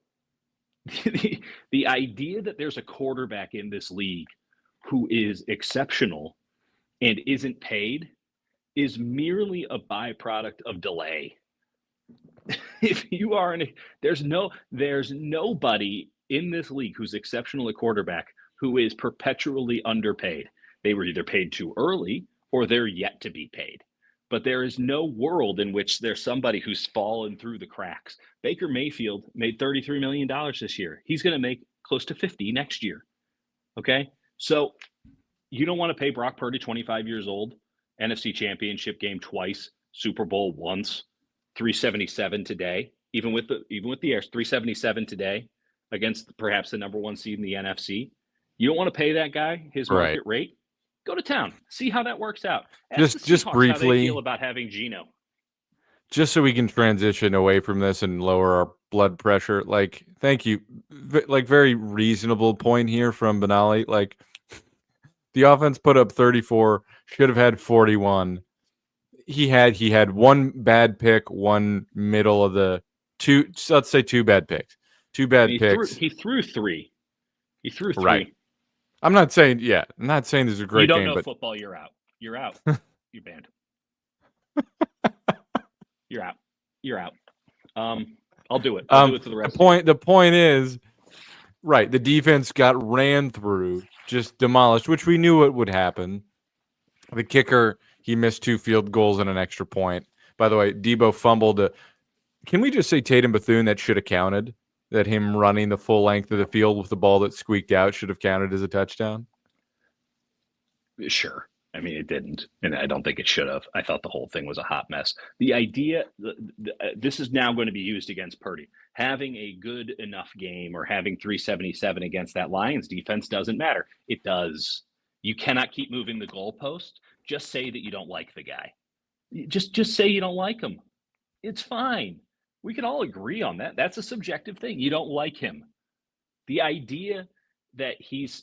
The idea that there's a quarterback in this league who is exceptional and isn't paid is merely a byproduct of delay. If you are there's nobody in this league who's exceptional at quarterback who is perpetually underpaid. They were either paid too early or they're yet to be paid. But there is no world in which there's somebody who's fallen through the cracks. Baker Mayfield made $33 million this year. He's going to make close to 50 next year. Okay? So you don't want to pay Brock Purdy, 25 years old, NFC Championship game twice, Super Bowl once, 377 today. Even with the airs, 377 today. against perhaps the number 1 seed in the NFC. You don't want to pay that guy his
Right.
market rate. Go to town. See how that works out. Ask the
Just
Seahawks how they
briefly,
feel about having Geno.
just so we can transition away from this and lower our blood pressure. Like, thank you. Like, very reasonable point here from Benali. Like, the offense put up 34, should have had 41. He had one bad pick, one middle of the two. Let's say two bad picks. Two bad picks.
He threw 3. He threw 3.
Right. I'm not saying this is a great game.
You don't
know
football, you're out. You're out. You're banned. You're out. You're out. I'll do it. I'll do it to the rest.
The point is, right, the defense got ran through, just demolished, which we knew it would happen. The kicker, he missed 2 field goals and an extra point. By the way, Debo fumbled. Can we just say Tatum Bethune, that should have counted? That him running the full length of the field with the ball that squeaked out should have counted as a touchdown?
Sure. I mean, it didn't, and I don't think it should have. I thought the whole thing was a hot mess. The idea, this is now going to be used against Purdy. Having a good enough game or having 377 against that Lions defense doesn't matter. It does. You cannot keep moving the goalpost. Just say that you don't like the guy. Just say you don't like him. It's fine. We can all agree on that. That's a subjective thing. You don't like him. The idea that he's...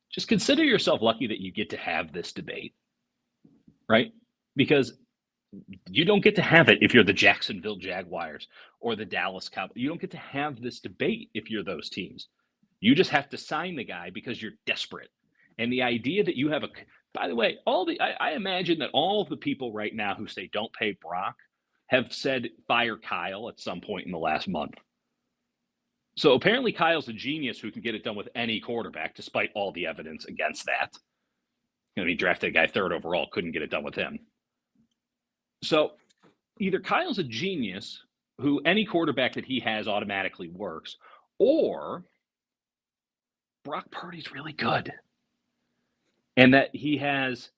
just consider yourself lucky that you get to have this debate, right? Because you don't get to have it if you're the Jacksonville Jaguars or the Dallas Cowboys. You don't get to have this debate if you're those teams. You just have to sign the guy because you're desperate. And the idea that you have a... By the way, I imagine that all of the people right now who say don't pay Brock have said fire Kyle at some point in the last month. So apparently Kyle's a genius who can get it done with any quarterback, despite all the evidence against that. He drafted a guy 3rd overall, couldn't get it done with him. So either Kyle's a genius who any quarterback that he has automatically works, or Brock Purdy's really good. And that he has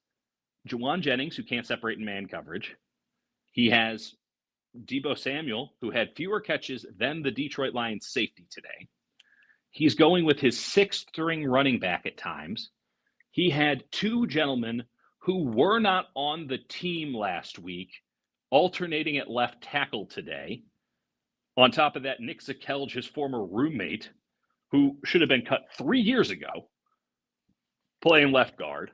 Juwan Jennings, who can't separate in man coverage. He has Deebo Samuel, who had fewer catches than the Detroit Lions safety today. He's going with his 6th-string running back at times. He had 2 gentlemen who were not on the team last week, alternating at left tackle today. On top of that, Nick Zakelj, his former roommate, who should have been cut 3 years ago, playing left guard.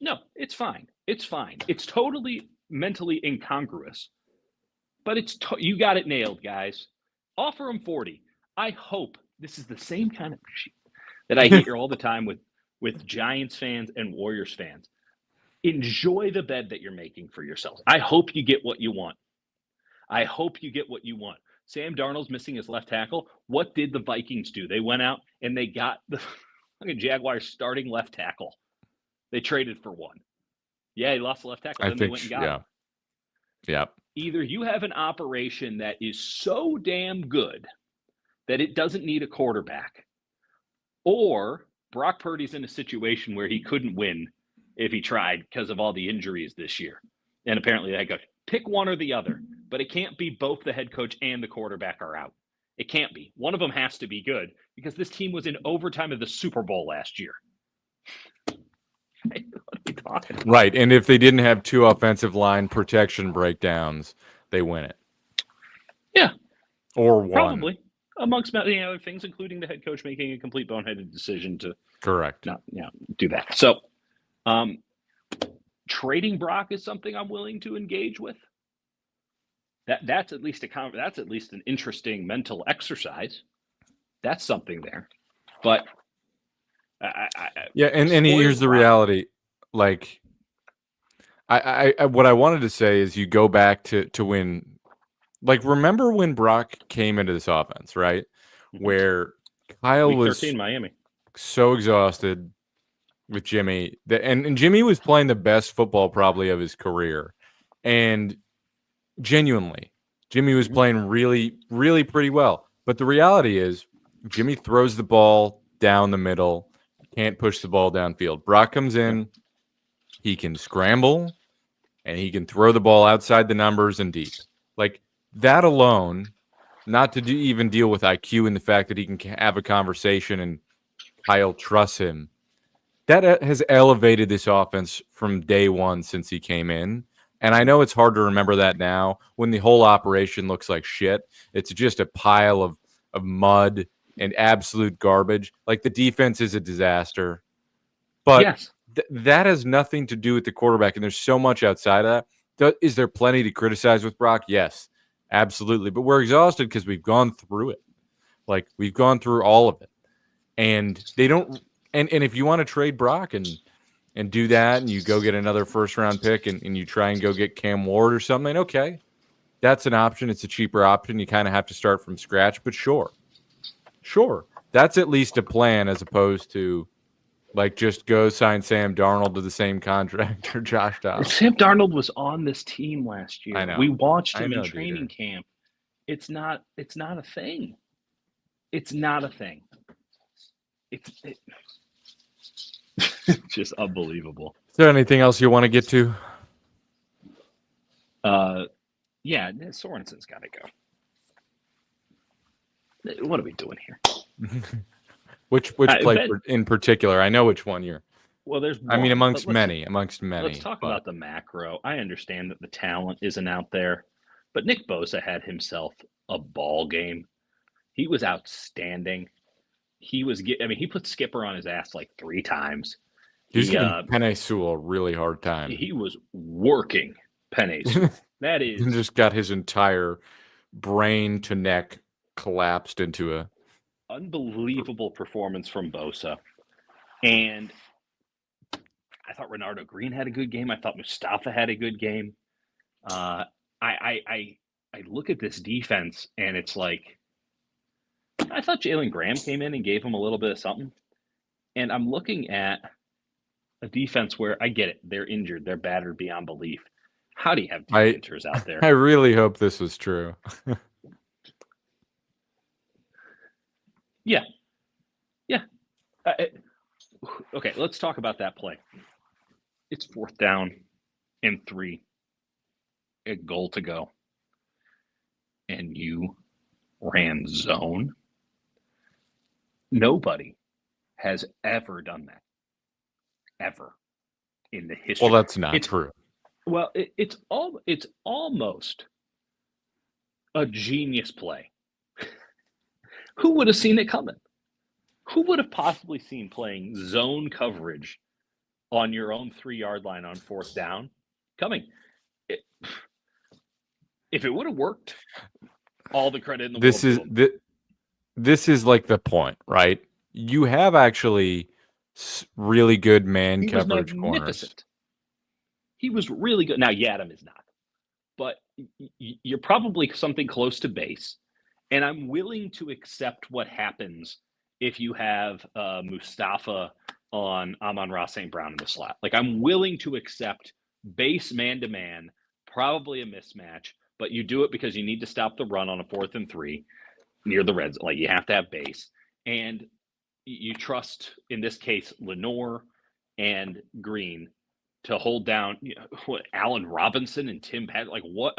No, it's fine. It's fine. It's totally mentally incongruous, but you got it nailed, guys. Offer him 40. I hope this is the same kind of shit that I hear all the time with Giants fans and Warriors fans. Enjoy the bed that you're making for yourselves. I hope you get what you want. I hope you get what you want. Sam Darnold's missing his left tackle. What did the Vikings do? They went out and they got the Jaguars starting left tackle. They traded for one. Yeah, he lost the left tackle. Then they went and got him.
Yeah.
Either you have an operation that is so damn good that it doesn't need a quarterback, or Brock Purdy's in a situation where he couldn't win if he tried because of all the injuries this year. And apparently the head coach. Pick one or the other, but it can't be both the head coach and the quarterback are out. It can't be. One of them has to be good because this team was in overtime of the Super Bowl last year. What are we talking about?
Right, and if they didn't have 2 offensive line protection breakdowns, they win it.
Yeah.
Or one.
Probably. Amongst many other things, including the head coach making a complete boneheaded decision to
correct.
Do that. So trading Brock is something I'm willing to engage with. That's at least an interesting mental exercise. That's something there. But
and here's the reality. Like, I what I wanted to say is you go back to when, like, remember when Brock came into this offense, right? Where Kyle
Week
was
13, Miami,
so exhausted with Jimmy and Jimmy was playing the best football probably of his career, and genuinely, Jimmy was playing really, really pretty well. But the reality is, Jimmy throws the ball down the middle. Can't push the ball downfield. Brock comes in, he can scramble, and he can throw the ball outside the numbers and deep. Like, that alone, not to even deal with IQ and the fact that he can have a conversation and Kyle trusts him, that has elevated this offense from day one since he came in. And I know it's hard to remember that now when the whole operation looks like shit. It's just a pile of mud and absolute garbage. Like, the defense is a disaster. But
Yes.
that has nothing to do with the quarterback. And there's so much outside of that. Is there plenty to criticize with Brock? Yes, absolutely. But we're exhausted because we've gone through it. Like, we've gone through all of it. And they don't and if you want to trade Brock and do that, and you go get another first round pick and you try and go get Cam Ward or something, okay. That's an option. It's a cheaper option. You kind of have to start from scratch, but sure. That's at least a plan as opposed to like just go sign Sam Darnold to the same contract or Josh Dobbs.
Sam Darnold was on this team last year.
I know.
We watched him
I know,
in training
Dieter.
camp. It's not a thing. It's not a thing. It's just unbelievable.
Is there anything else you want to get to?
Yeah, Sorensen's got to go. What are we doing here?
Which play in particular? I know which one you're.
Well, there's one,
I mean, amongst many.
Let's talk about the macro. I understand that the talent isn't out there, but Nick Bosa had himself a ball game. He was outstanding. He put Skipper on his ass like 3 times.
He's giving Penei Sewell a really hard time.
He was working Penei Sewell. That is,
he just got his entire brain to neck collapsed into a
unbelievable performance from Bosa. And I thought Renardo Green had a good game. I thought Mustafa had a good game. I look at this defense and it's like, I thought Jalen Graham came in and gave him a little bit of something. And I'm looking at a defense where I get it. They're injured. They're battered beyond belief. How do you have winters out there?
I really hope this was true.
Yeah. Okay, let's talk about that play. It's 4th down and 3. A goal to go. And you ran zone. Nobody has ever done that. Ever. In the history.
Well, that's not true.
Well, it's almost a genius play. Who would have seen it coming? Who would have possibly seen playing zone coverage on your own 3-yard line on 4th down coming? If it would have worked, all the credit in the world.
This is like the point, right? You have actually really good man coverage corners.
He was really good. Now, Yadam is not, but you're probably something close to base. And I'm willing to accept what happens if you have Mustafa on Amon-Ra St. Brown in the slot. Like, I'm willing to accept base man-to-man, probably a mismatch, but you do it because you need to stop the run on a 4th and 3 near the red zone. Like, you have to have base. And you trust, in this case, Lenore and Green to hold down Allen Robinson and Tim Patrick. Like, what?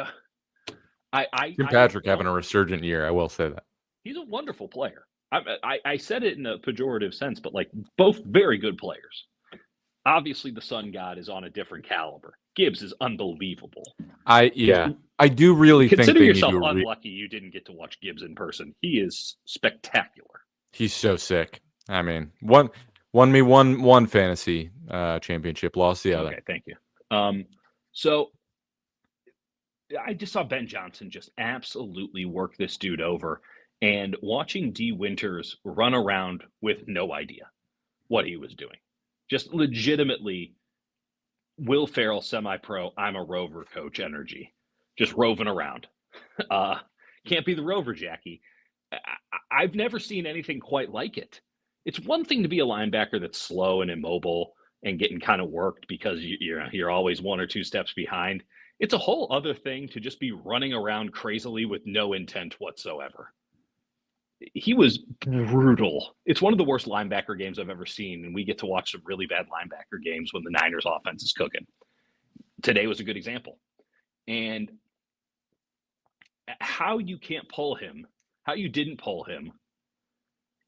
Tim Patrick having a resurgent year, I will say that.
He's a wonderful player. I said it in a pejorative sense, but like, both very good players. Obviously, the Sun God is on a different caliber. Gibbs is unbelievable. I
do really
consider
think
yourself unlucky you didn't get to watch Gibbs in person. He is spectacular.
He's so sick. I mean, won me one fantasy championship, lost the other.
Okay, thank you. So I just saw Ben Johnson just absolutely work this dude over, and watching D. Winters run around with no idea what he was doing. Just legitimately Will Ferrell semi-pro, I'm a rover coach energy. Just roving around. Can't be the rover, Jackie. I've never seen anything quite like it. It's one thing to be a linebacker that's slow and immobile and getting kind of worked because you're always 1 or 2 steps behind. It's a whole other thing to just be running around crazily with no intent whatsoever. He was brutal. It's one of the worst linebacker games I've ever seen, and we get to watch some really bad linebacker games when the Niners offense is cooking. Today was a good example. And how you can't pull him, how you didn't pull him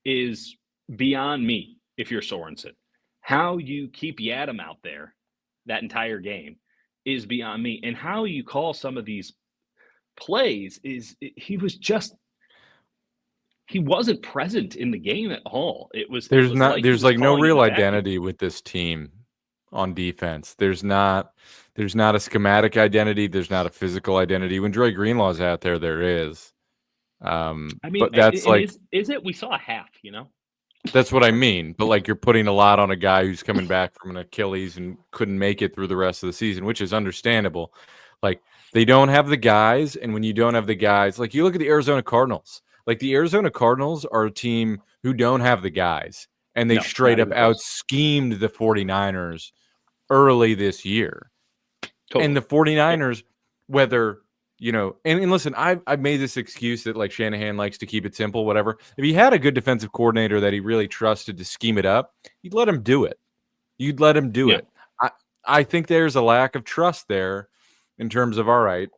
is beyond me if you're Sorensen. How you keep Yadam out there that entire game is beyond me. And how you call some of these plays he wasn't present in the game at all.
There's
Like he
there's
was
like no
calling in
real
a vacuum.
identity with this team on defense. There's not a schematic identity. There's not a physical identity. When Dre Greenlaw's out there, there is.
I mean,
but that's
and
like
is it? We saw a half, you know.
that's what I mean. But like you're putting a lot on a guy who's coming back from an Achilles and couldn't make it through the rest of the season, which is understandable. Like they don't have the guys, and when you don't have the guys, like you look at the Arizona Cardinals. Like the Arizona Cardinals are a team who don't have the guys, and they straight up out schemed the 49ers early this year. Totally. And the 49ers, whether, you know, and listen, I've made this excuse that like Shanahan likes to keep it simple, whatever. If he had a good defensive coordinator that he really trusted to scheme it up, you'd let him do it. You'd let him do it. I think there's a lack of trust there in terms of, all right,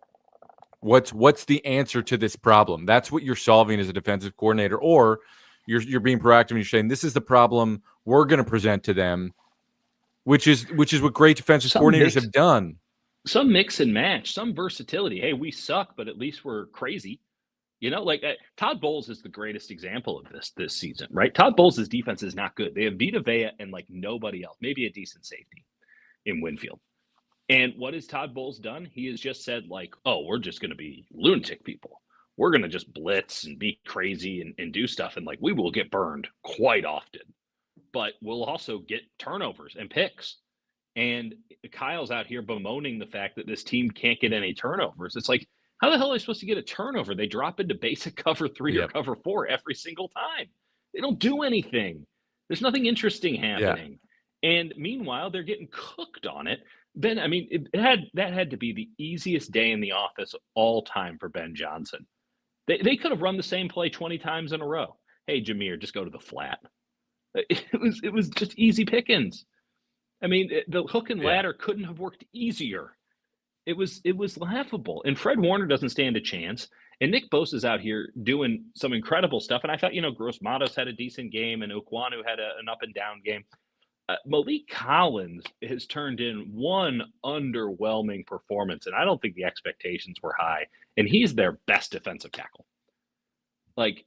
what's the answer to this problem? That's what you're solving as a defensive coordinator, or you're being proactive and you're saying this is the problem we're going to present to them, which is what great defensive coordinators have done.
Some mix and match, some versatility. Hey, we suck, but at least we're crazy. You know, like Todd Bowles is the greatest example of this season, right? Todd Bowles' defense is not good. They have Vita Vea and like nobody else, maybe a decent safety in Winfield. And what has Todd Bowles done? He has just said like, oh, we're just going to be lunatic people. We're going to just blitz and be crazy and do stuff. And like, we will get burned quite often, but we'll also get turnovers and picks. And Kyle's out here bemoaning the fact that this team can't get any turnovers. It's like, how the hell are they supposed to get a turnover? They drop into basic cover 3 or cover 4 every single time. They don't do anything. There's nothing interesting happening. Yeah. And meanwhile, they're getting cooked on it. Ben, I mean, that had to be the easiest day in the office all time for Ben Johnson. They could have run the same play 20 times in a row. Hey, Jameer, just go to the flat. It was just easy pickings. I mean, the hook and ladder couldn't have worked easier. It was laughable. And Fred Warner doesn't stand a chance. And Nick Bosa's out here doing some incredible stuff. And I thought, you know, Gross Matos had a decent game and Okwonu had an up and down game. Malik Collins has turned in one underwhelming performance. And I don't think the expectations were high. And he's their best defensive tackle. Like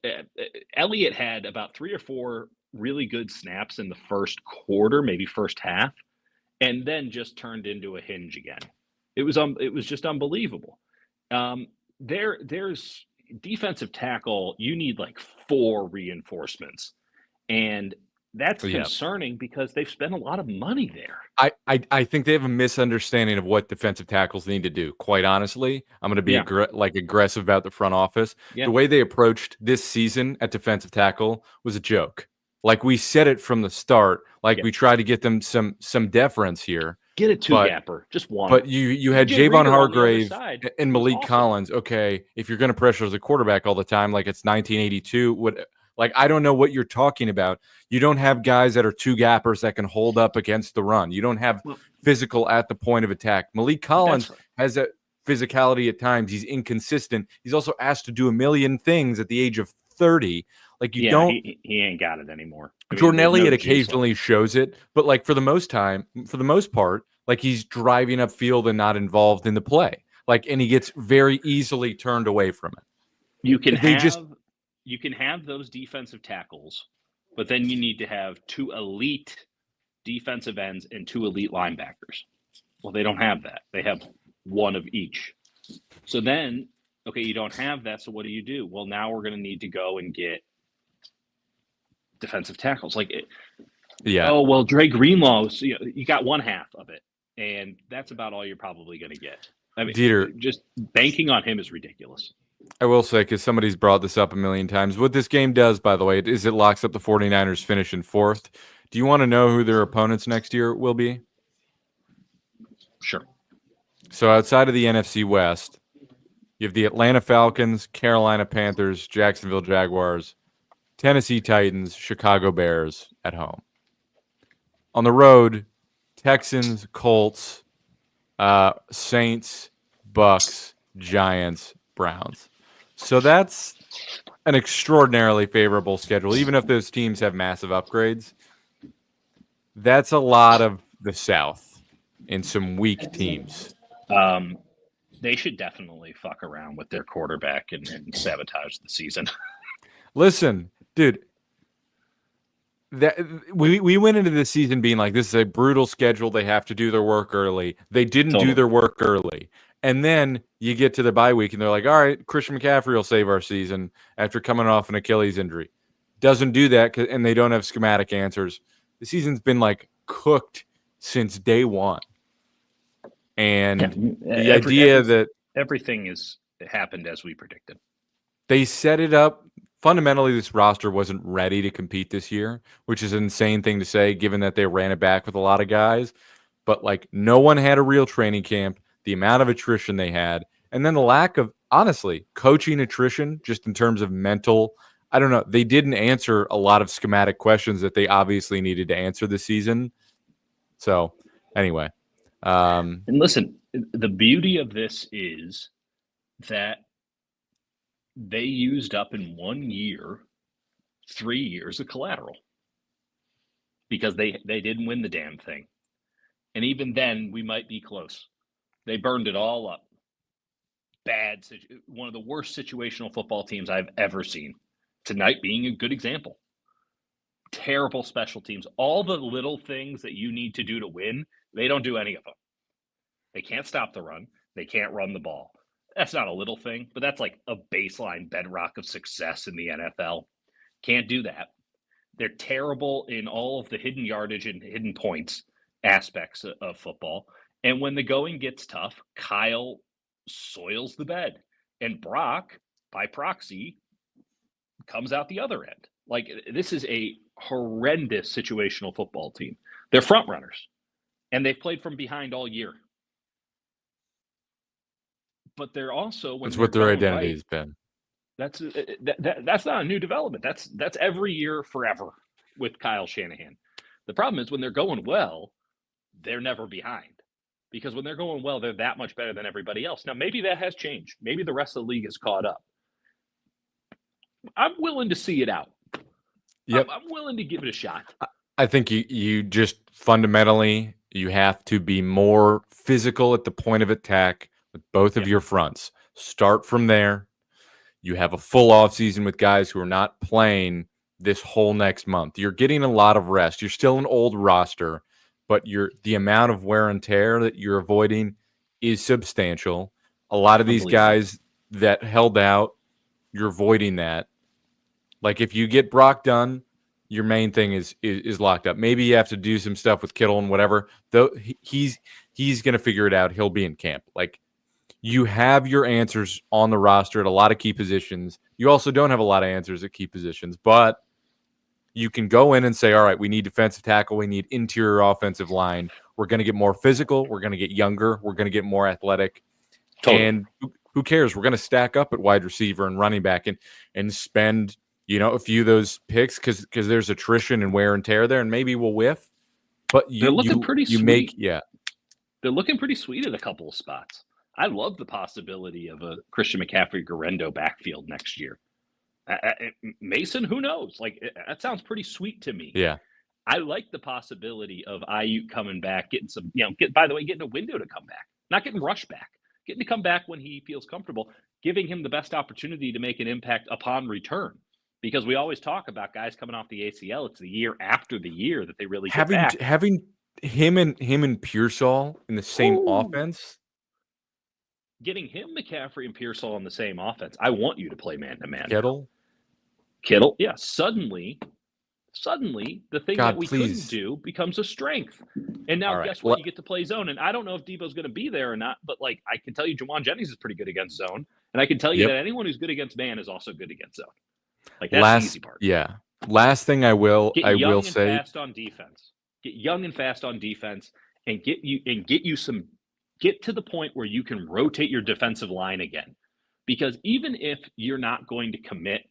Elliott had about 3 or 4 really good snaps in the first quarter, maybe first half, and then just turned into a hinge again. It was just unbelievable. There's defensive tackle. You need like 4 reinforcements, and that's concerning because they've spent a lot of money there.
I think they have a misunderstanding of what defensive tackles need to do. Quite honestly, I'm going to be aggressive about the front office. Yeah. The way they approached this season at defensive tackle was a joke. Like we said it from the start. Like we tried to get them some deference here.
Get a 2-gapper, just one.
But you had Javon Hargrave and Malik Collins. Okay, if you're going to pressure the quarterback all the time, like it's 1982, like I don't know what you're talking about. You don't have guys that are 2-gappers that can hold up against the run. You don't have physical at the point of attack. Malik Collins has that physicality at times. He's inconsistent. He's also asked to do a million things at the age of 30. Like you don't.
He ain't got it anymore. I mean,
Jordan Elliott occasionally shows it, but like for the most part, like he's driving upfield and not involved in the play. Like, and he gets very easily turned away from it.
You can have those defensive tackles, but then you need to have 2 elite defensive ends and 2 elite linebackers. Well, they don't have that. They have 1 of each. So then, okay, you don't have that. So what do? Well, now we're going to need to go and get defensive tackles. Oh, well, Dre Greenlaw, you got 1 half of it. And that's about all you're probably going to get. I mean,
Dieter,
just banking on him is ridiculous.
I will say, because somebody's brought this up a million times, what this game does, by the way, is it locks up the 49ers finish in 4th. Do you want to know who their opponents next year will be?
Sure.
So outside of the NFC West, you have the Atlanta Falcons, Carolina Panthers, Jacksonville Jaguars, Tennessee Titans, Chicago Bears at home. On the road, Texans, Colts, Saints, Bucks, Giants, Browns. So that's an extraordinarily favorable schedule, even if those teams have massive upgrades. That's a lot of the South and some weak teams.
They should definitely fuck around with their quarterback and sabotage the season.
Listen, dude, that we went into the season being like, this is a brutal schedule. They have to do their work early. They didn't do their work early. And then you get to the bye week and they're like, all right, Christian McCaffrey will save our season after coming off an Achilles injury. Doesn't do that, and they don't have schematic answers. The season's been like cooked since day one. And the idea that
everything is happened as we predicted.
They set it up. Fundamentally, this roster wasn't ready to compete this year, which is an insane thing to say, given that they ran it back with a lot of guys. But like, no one had a real training camp. The amount of attrition they had, and then the lack of, honestly, coaching attrition, just in terms of mental. I don't know. They didn't answer a lot of schematic questions that they obviously needed to answer this season. So, anyway.
And listen, the beauty of this is that they used up in 1 year 3 years of collateral because they didn't win the damn thing. And even then, we might be close. They burned it all up. One of the worst situational football teams I've ever seen. Tonight being a good example. Terrible special teams. All the little things that you need to do to win, they don't do any of them. They can't stop the run. They can't run the ball. That's not a little thing, but that's like a baseline bedrock of success in the NFL. Can't do that. They're terrible in all of the hidden yardage and hidden points aspects of football. And when the going gets tough, Kyle soils the bed. And Brock, by proxy, comes out the other end. Like, this is a horrendous situational football team. They're front runners, and they've played from behind all year. But they're also, when
that's what their identity has been.
That's not a new development. That's every year forever with Kyle Shanahan. The problem is when they're going well, they're never behind. Because when they're going well, they're that much better than everybody else. Now, maybe that has changed. Maybe the rest of the league has caught up. I'm willing to see it out.
Yep.
I'm willing to give it a shot.
I think you just fundamentally, you have to be more physical at the point of attack with both of your fronts. Start from there. You have a full offseason with guys who are not playing this whole next month. You're getting a lot of rest. You're still an old roster, but the amount of wear and tear that you're avoiding is substantial. A lot of these guys that held out, you're avoiding that. Like, if you get Brock done, your main thing is locked up. Maybe you have to do some stuff with Kittle and whatever. Though he's going to figure it out. He'll be in camp. Like, you have your answers on the roster at a lot of key positions. You also don't have a lot of answers at key positions, but you can go in and say, all right, we need defensive tackle. We need interior offensive line. We're going to get more physical. We're going to get younger. We're going to get more athletic. Totally. And who cares? We're going to stack up at wide receiver and running back and spend, a few of those picks because there's attrition and wear and tear there, and maybe we'll whiff. But
they're looking pretty sweet. They're looking pretty sweet at a couple of spots. I love the possibility of a Christian McCaffrey-Guerrero backfield next year. Mason, who knows? Like, that sounds pretty sweet to me.
Yeah.
I like the possibility of Ayuk coming back, getting some, getting a window to come back, not getting rushed back, getting to come back when he feels comfortable, giving him the best opportunity to make an impact upon return. Because we always talk about guys coming off the ACL. It's the year after the year that they really get back.
Having him and Pearsall in the same offense.
Getting him, McCaffrey, and Pearsall on the same offense. I want you to play man-to-man.
Kittle?
Yeah. Suddenly, the thing that we couldn't do becomes a strength. And now, guess what? You get to play zone. And I don't know if Debo's going to be there or not, but, like, I can tell you Juwan Jennings is pretty good against zone. And I can tell you that anyone who's good against man is also good against zone. Like, that's the easy part.
Yeah. Last thing I will say.
Fast on defense. Get young and fast on defense, and get to the point where you can rotate your defensive line again. Because even if you're not going to commit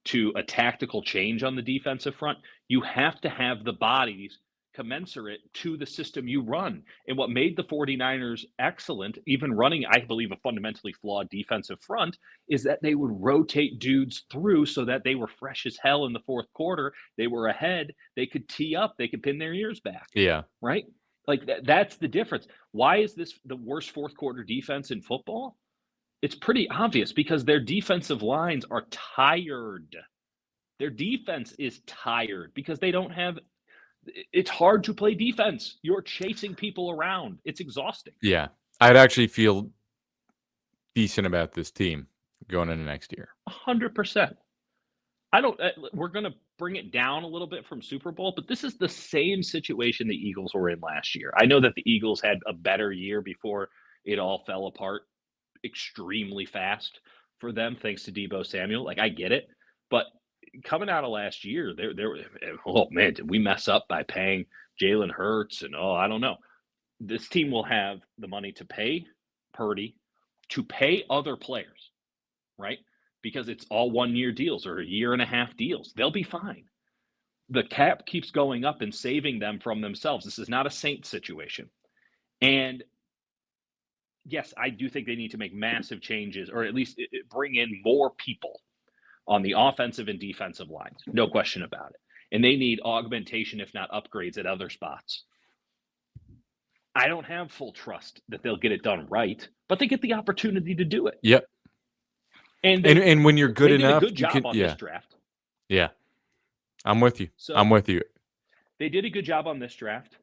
to a tactical change on the defensive front, you have to have the bodies commensurate to the system you run. And what made the 49ers excellent, even running, I believe, a fundamentally flawed defensive front, is that they would rotate dudes through so that they were fresh as hell in the fourth quarter. They were ahead. They could tee up. They could pin their ears back.
Yeah.
Right? Like that's the difference. Why is this the worst fourth quarter defense in football? It's pretty obvious because their defensive lines are tired. Their defense is tired because they don't have. It's hard to play defense. You're chasing people around. It's exhausting.
Yeah. I'd actually feel decent about this team going into next year.
100%. I don't. We're going to bring it down a little bit from Super Bowl, but this is the same situation the Eagles were in last year. I know that the Eagles had a better year before it all fell apart extremely fast for them, thanks to Deebo Samuel. Like, I get it, but coming out of last year, oh man, did we mess up by paying Jalen Hurts? And I don't know. This team will have the money to pay Purdy, to pay other players, right? Because it's all 1-year deals or a year and a half deals. They'll be fine. The cap keeps going up and saving them from themselves. This is not a Saints situation. And yes, I do think they need to make massive changes, or at least bring in more people on the offensive and defensive lines. No question about it. And they need augmentation, if not upgrades, at other spots. I don't have full trust that they'll get it done right, but they get the opportunity to do it.
Yep. And when you're good enough,
did a good job on this draft.
Yeah. I'm with you.
So
I'm with you.
They did a good job on this draft.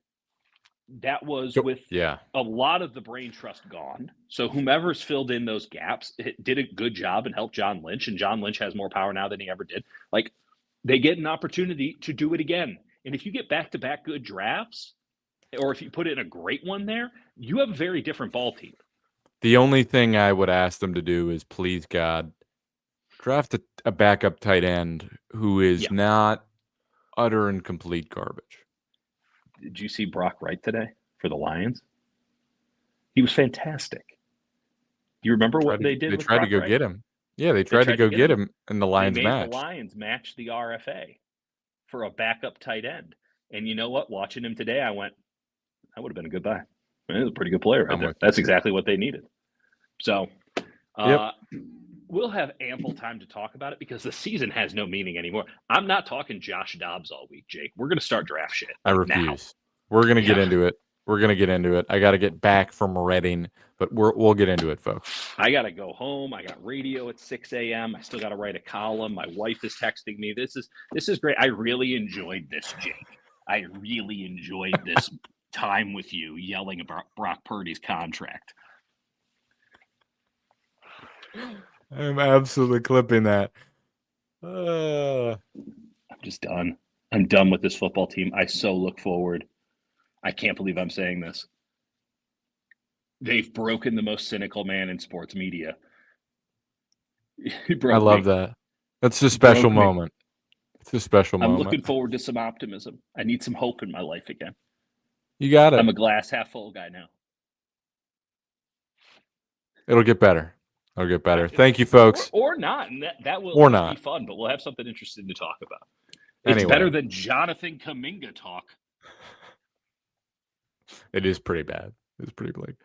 That was with a lot of the brain trust gone. So whomever's filled in those gaps did a good job and helped John Lynch. And John Lynch has more power now than he ever did. Like, they get an opportunity to do it again. And if you get back-to-back good drafts, or if you put in a great one there, you have a very different ball team.
The only thing I would ask them to do is, please, God, draft a backup tight end who is not utter and complete garbage.
Did you see Brock Wright today for the Lions? He was fantastic. Do you remember what they did?
They tried to go get him. Yeah, they tried to go get him in the Lions match.
The Lions match the RFA for a backup tight end. And you know what? Watching him today, I went, that would have been a good buy. He was a pretty good player right there. That's exactly what they needed. So we'll have ample time to talk about it because the season has no meaning anymore. I'm not talking Josh Dobbs all week, Jake. We're going to start draft shit.
I refuse. Now. We're going to get into it. We're going to get into it. I got to get back from Reading, but we'll get into it, folks.
I got to go home. I got radio at 6 a.m. I still got to write a column. My wife is texting me. This is great. I really enjoyed this, Jake. I really enjoyed this time with you yelling about Brock Purdy's contract.
I'm absolutely clipping that.
I'm just done. I'm done with this football team. I so look forward. I can't believe I'm saying this. They've broken the most cynical man in sports media.
I love that. That's a special moment. It's a special moment.
I'm looking forward to some optimism. I need some hope in my life again.
You got it.
I'm a glass half full guy now.
It'll get better. It'll get better. Thank you, folks.
Or not. And that will be fun, but we'll have something interesting to talk about. It's better than Jonathan Kuminga talk.
It is pretty bad. It's pretty bleak.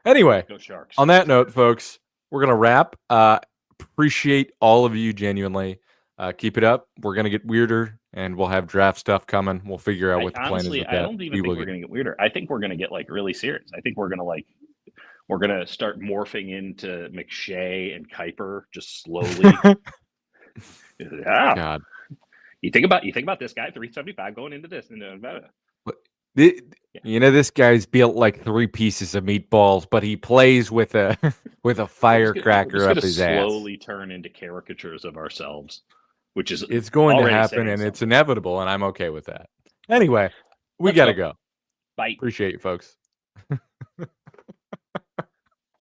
Anyway,
go Sharks.
On that note, folks, we're going to wrap. Appreciate all of you genuinely. Keep it up. We're going to get weirder, and we'll have draft stuff coming. We'll figure out what the plan is with that.
I don't even think we're going to get weirder. I think we're going to get really serious. I think we're going to start morphing into McShay and Kuiper just slowly.
God.
You think about this guy, 375 going into this.
This guy's built like 3 pieces of meatballs, but he plays with a firecracker up his ass.
Slowly turn into caricatures of ourselves, which is
it's going to happen, and it's inevitable, and I'm okay with that. Anyway, we got to go.
Bye.
Appreciate you, folks.